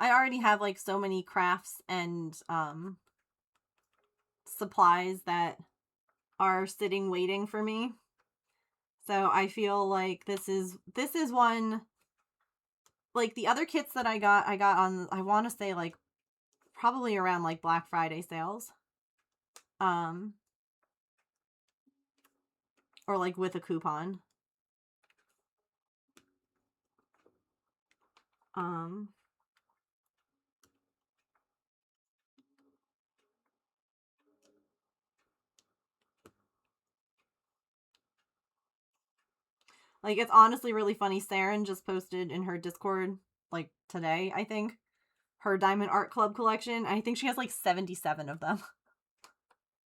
I already have, like, so many crafts and, supplies that are sitting waiting for me. So I feel like this is one, like, the other kits that I got on, I want to say, like, probably around, like, Black Friday sales. Or, like, with a coupon. Like, it's honestly really funny. Saren just posted in her Discord, like, today, I think, her Diamond Art Club collection. I think she has, like, 77 of them.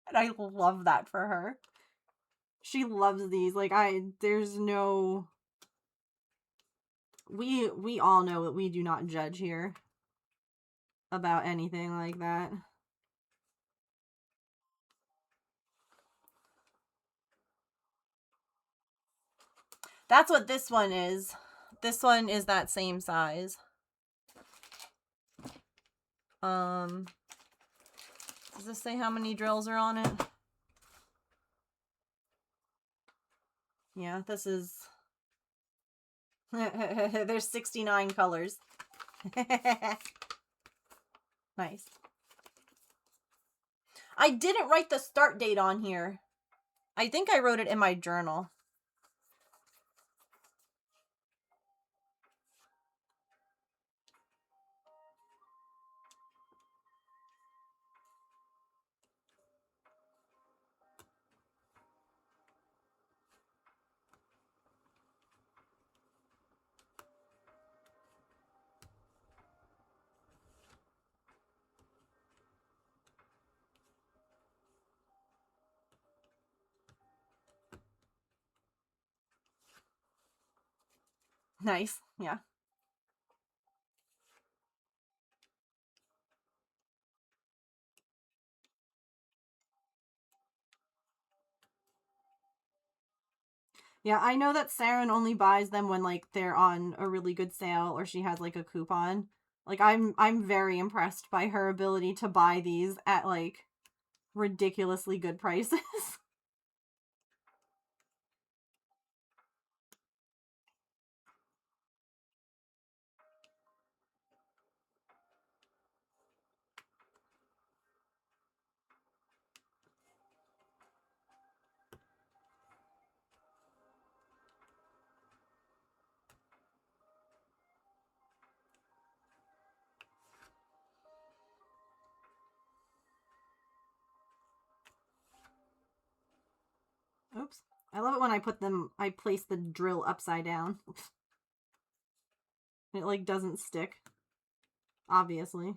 And I love that for her. She loves these. Like, there's no... We all know that we do not judge here about anything like that. That's what this one is. This one is that same size. Does this say how many drills are on it? Yeah, this is... There's 69 colors. Nice. I didn't write the start date on here. I think I wrote it in my journal. Nice. Yeah. Yeah, I know that Saren only buys them when like they're on a really good sale or she has like a coupon. Like I'm very impressed by her ability to buy these at like ridiculously good prices. Oops. I love it when I place the drill upside down. It like doesn't stick. Obviously.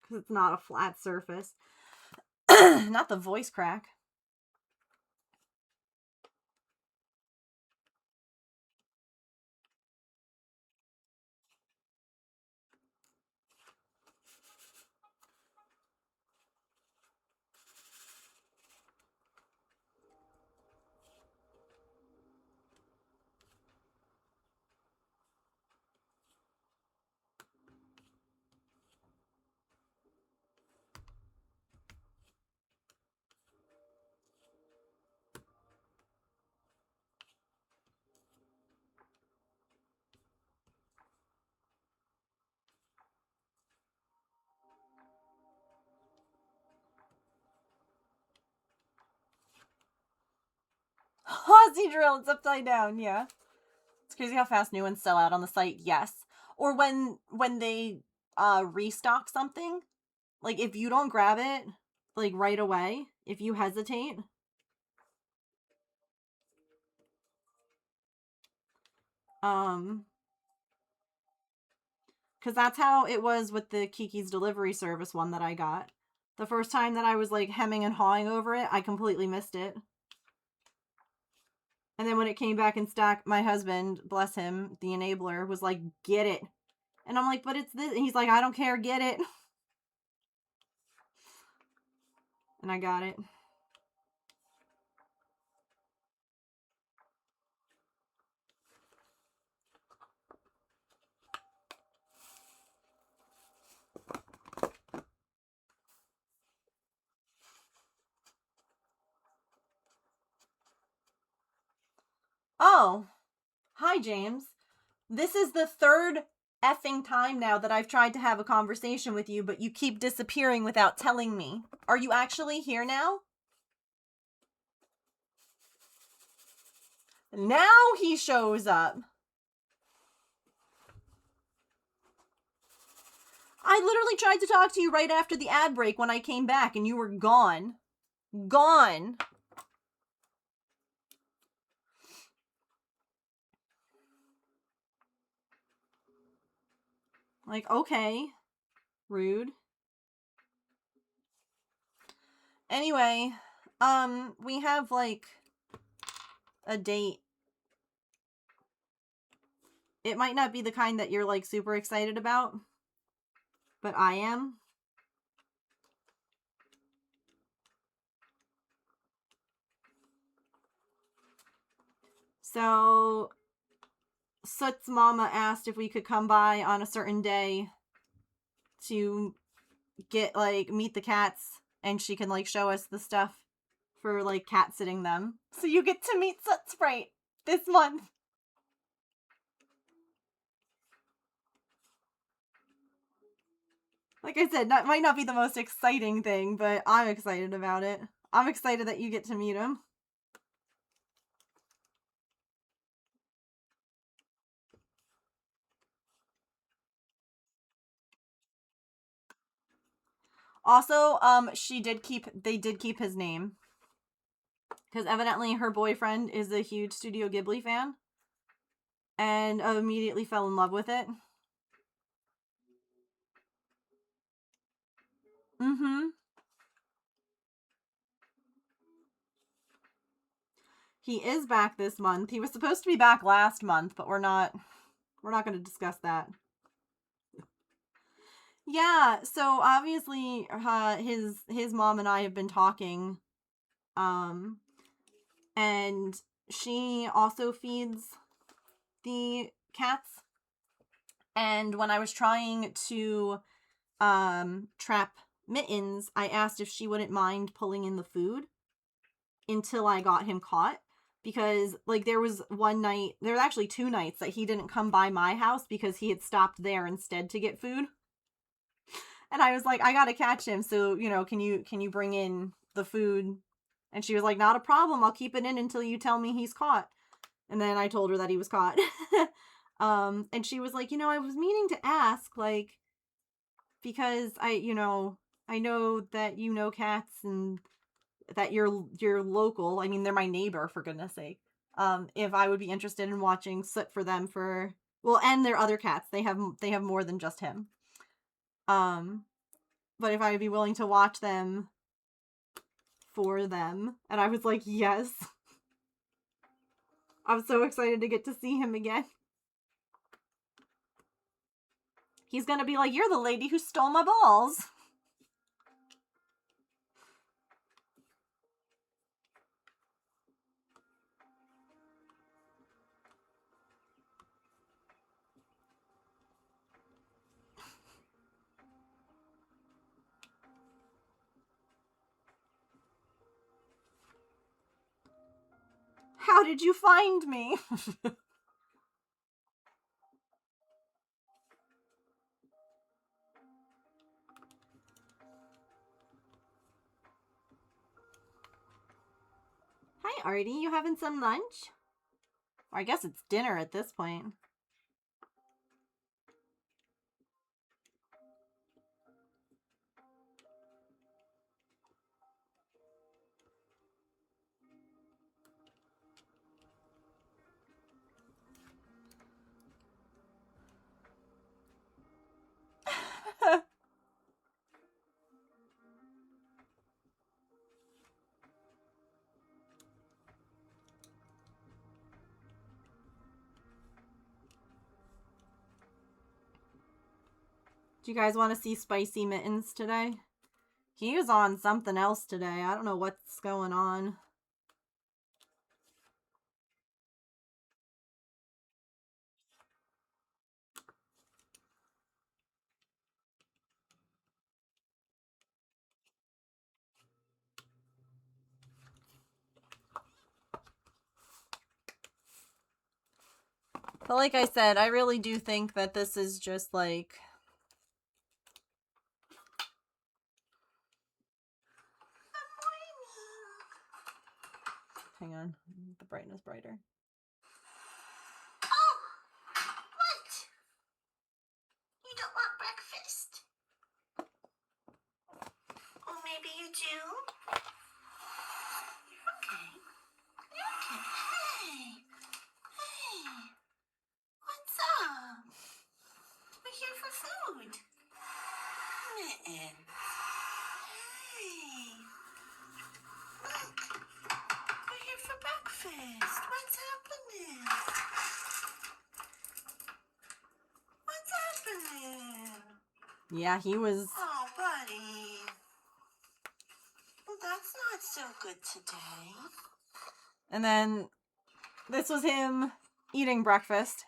Because it's not a flat surface. Not the voice crack. Aussie drill, it's upside down, yeah. It's crazy how fast new ones sell out on the site, yes. Or when they restock something, like if you don't grab it like right away, if you hesitate, because that's how it was with the Kiki's Delivery Service one that I got. The first time that I was like hemming and hawing over it, I completely missed it. And then when it came back in stock, my husband, bless him, the enabler, was like, get it. And I'm like, but it's this. And he's like, I don't care, get it. And I got it. Oh, hi, James. This is the third effing time now that I've tried to have a conversation with you, but you keep disappearing without telling me. Are you actually here now? Now he shows up. I literally tried to talk to you right after the ad break when I came back and you were gone. Gone. Like, okay. Rude. Anyway, we have like a date. It might not be the kind that you're like super excited about, but I am. So Soot's mama asked if we could come by on a certain day to get like meet the cats and she can like show us the stuff for like cat sitting them. So you get to meet Soot Sprite this month. Like I said, that might not be the most exciting thing, but I'm excited about it. I'm excited that you get to meet him. Also, they did keep his name. Because evidently her boyfriend is a huge Studio Ghibli fan. And immediately fell in love with it. Mm-hmm. He is back this month. He was supposed to be back last month, but we're not going to discuss that. Yeah, so obviously his mom and I have been talking, and she also feeds the cats. And when I was trying to trap Mittens, I asked if she wouldn't mind pulling in the food until I got him caught. Because, like, there was actually 2 nights that he didn't come by my house because he had stopped there instead to get food. And I was like, I gotta catch him, so, can you bring in the food? And she was like, not a problem, I'll keep it in until you tell me he's caught. And then I told her that he was caught. And she was like, I was meaning to ask, like, because I know that you know cats and that you're local. I mean, they're my neighbor, for goodness sake. If I would be interested in watching Soot for them and their other cats. They have more than just him. But if I would be willing to watch them for them. And I was like, yes. I'm so excited to get to see him again. He's gonna be like, you're the lady who stole my balls. How did you find me? Hi, Artie. You having some lunch? Or I guess it's dinner at this point. Do you guys want to see Spicy Mittens today? He was on something else today. I don't know what's going on. But like I said, I really do think that this is just like... Hang on, the brightness brighter. Oh, what? You don't want breakfast? Or maybe you do? Okay. Hey. What's up? We're here for food. Mitten. Hey. Look. We're here for breakfast. What's happening? What's happening? Yeah, he was... Oh, buddy. Well, that's not so good today. And then this was him eating breakfast.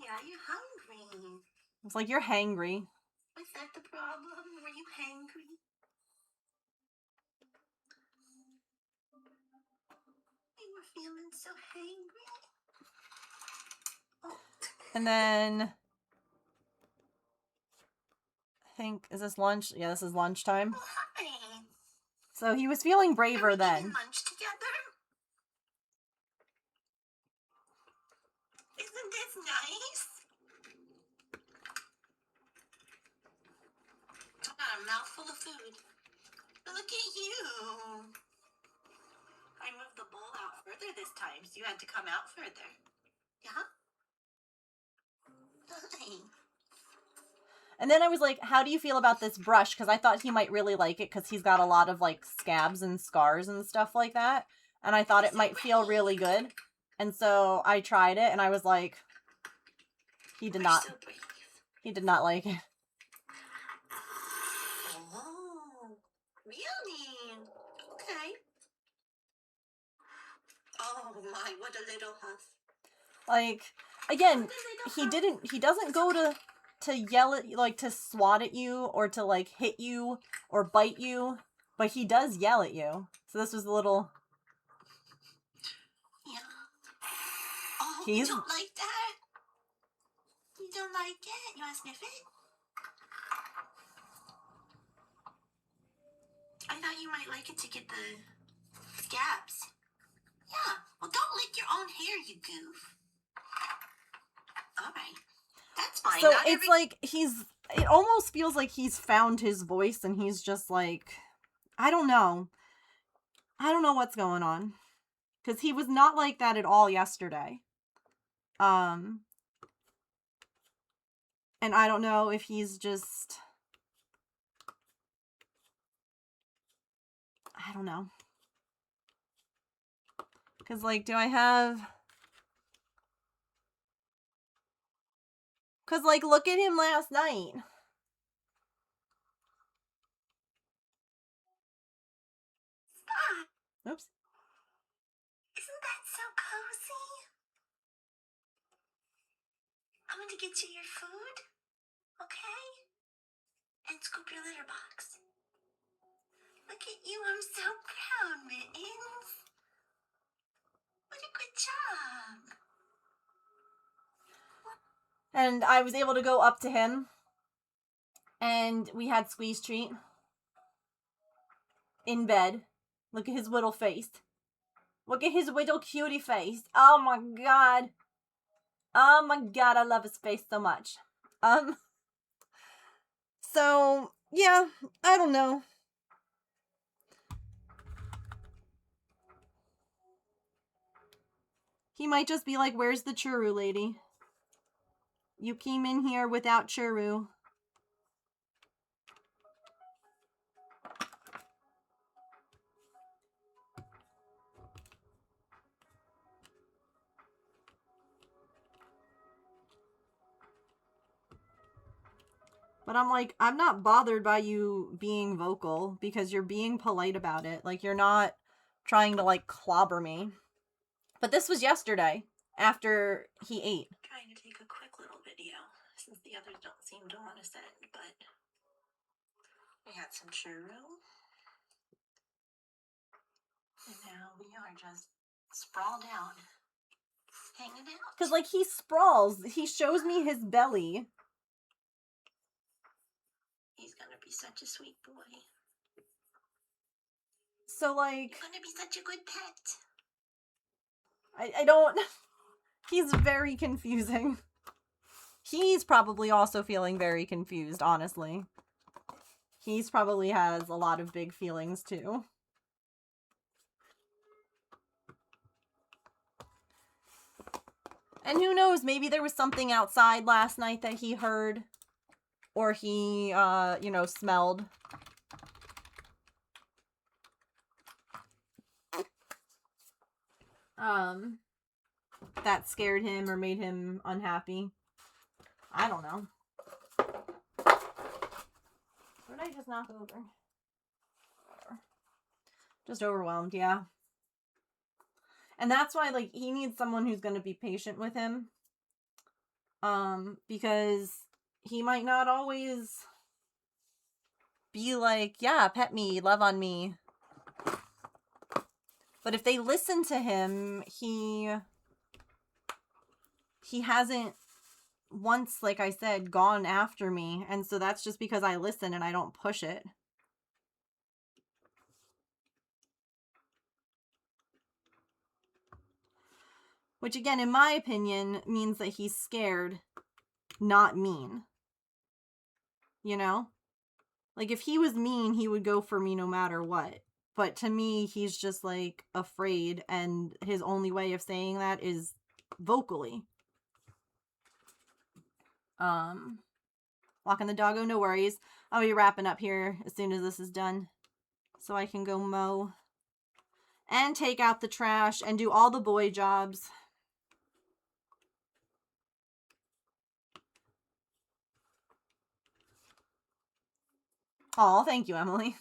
Yeah, you're hungry. It's like, you're hangry. Was that the problem? Were you hangry? You were feeling so hangry. Oh. And then think, is this lunch? Yeah, this is lunchtime. Oh, hi. So he was feeling Are braver we then. eating lunch together? Isn't this nice? I got a mouthful of food. Look at you. I moved the bowl out further this time, so you had to come out further. Yeah? Hi. And then I was like, how do you feel about this brush? Because I thought he might really like it because he's got a lot of, like, scabs and scars and stuff like that. And I thought it might feel really good. And so I tried it, and I was like, he did not. You're so brave. He did not like it. Oh, really? Okay. Oh my, what a little huff. Like, again, he doesn't go to yell at you, like, to swat at you, or to, like, hit you, or bite you, but he does yell at you. So this was a little... Yeah. Oh, He's- you don't like that? You don't like it? You want to sniff it? I thought you might like it to get the scabs. Yeah. Well, don't lick your own hair, you goof. All right. That's fine. So Not it's every- like it almost feels like he's found his voice and he's just like, I don't know. I don't know what's going on. Because he was not like that at all yesterday. And I don't know if he's just... I don't know. Because, like, do I have... Because, like, look at him last night. Stop. Oops. Isn't that so cozy? I'm going to get you your food, okay? And scoop your litter box. Look at you, I'm so proud, Mittens. What a good job. And I was able to go up to him. And we had Squeeze Treat. In bed. Look at his little face. Look at his little cutie face. Oh my god. Oh my god, I love his face so much. So, yeah, I don't know. He might just be like, where's the churu lady? You came in here without churu. But I'm like, I'm not bothered by you being vocal because you're being polite about it. Like, you're not trying to, like, clobber me. But this was yesterday, after he ate. Trying to take a quick little video since the others don't seem to want to send, but we had some churro. And now we are just sprawled out, hanging out. Because, like, he sprawls. He shows me his belly. He's gonna be such a sweet boy. So, like, You're gonna be such a good pet. I don't... He's very confusing. He's probably also feeling very confused, honestly. He's probably has a lot of big feelings, too. And who knows, maybe there was something outside last night that he heard. Or he, you know, smelled. That scared him or made him unhappy. I don't know. What did I just knock over? Whatever. Just overwhelmed, yeah. And that's why, like, he needs someone who's going to be patient with him. Because he might not always be like, yeah, pet me, love on me. But if they listen to him, he hasn't once, like I said, gone after me. And so that's just because I listen and I don't push it. Which, again, in my opinion, means that he's scared, not mean. You know? Like, if he was mean, he would go for me no matter what. But to me, he's just, like, afraid, and his only way of saying that is vocally. Walking the doggo, no worries. I'll be wrapping up here as soon as this is done. So I can go mow. And take out the trash and do all the boy jobs. Oh, thank you, Emily.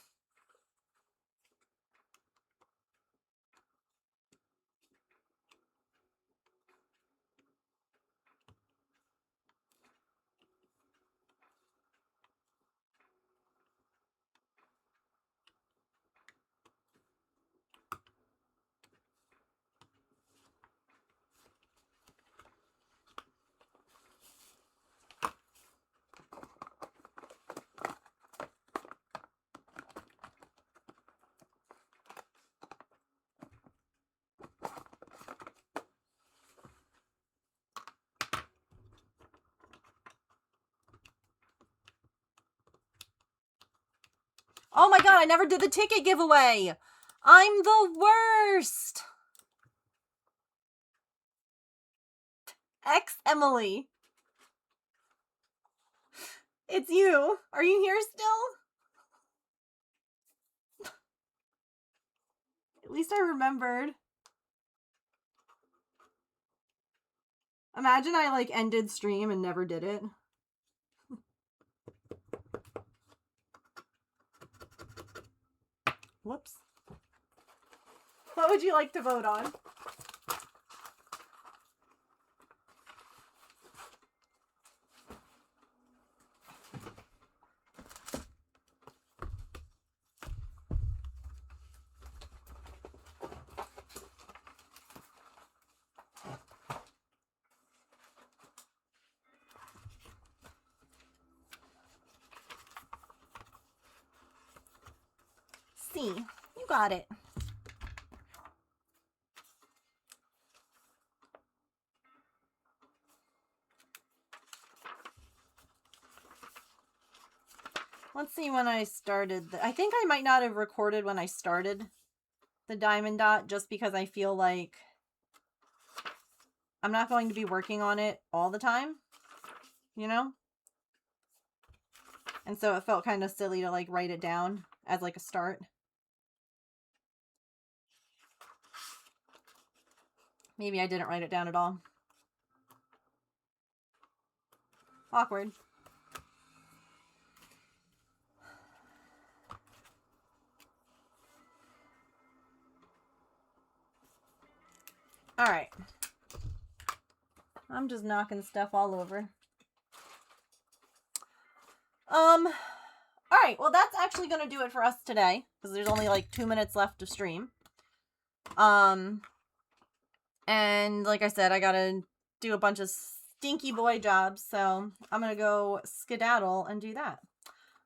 Oh my god, I never did the ticket giveaway! I'm the worst! Ex Emily. It's you. Are you here still? At least I remembered. Imagine I, like, ended stream and never did it. Whoops. What would you like to vote on? C. You got it. Let's see when I started. I think I might not have recorded when I started the Diamond Dot just because I feel like I'm not going to be working on it all the time, you know? And so it felt kind of silly to, like, write it down as, like, a start. Maybe I didn't write it down at all. Awkward. Alright. I'm just knocking stuff all over. Alright, well that's actually going to do it for us today. Because there's only like 2 minutes left of stream. And like I said, I gotta do a bunch of stinky boy jobs. So I'm going to go skedaddle and do that.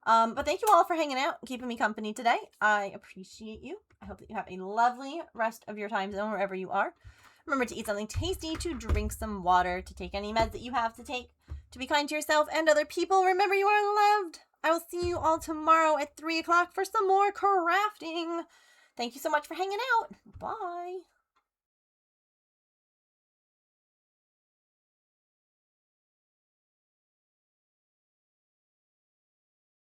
But thank you all for hanging out and keeping me company today. I appreciate you. I hope that you have a lovely rest of your time zone wherever you are. Remember to eat something tasty, to drink some water, to take any meds that you have to take, to be kind to yourself and other people. Remember, you are loved. I will see you all tomorrow at 3 o'clock for some more crafting. Thank you so much for hanging out. Bye.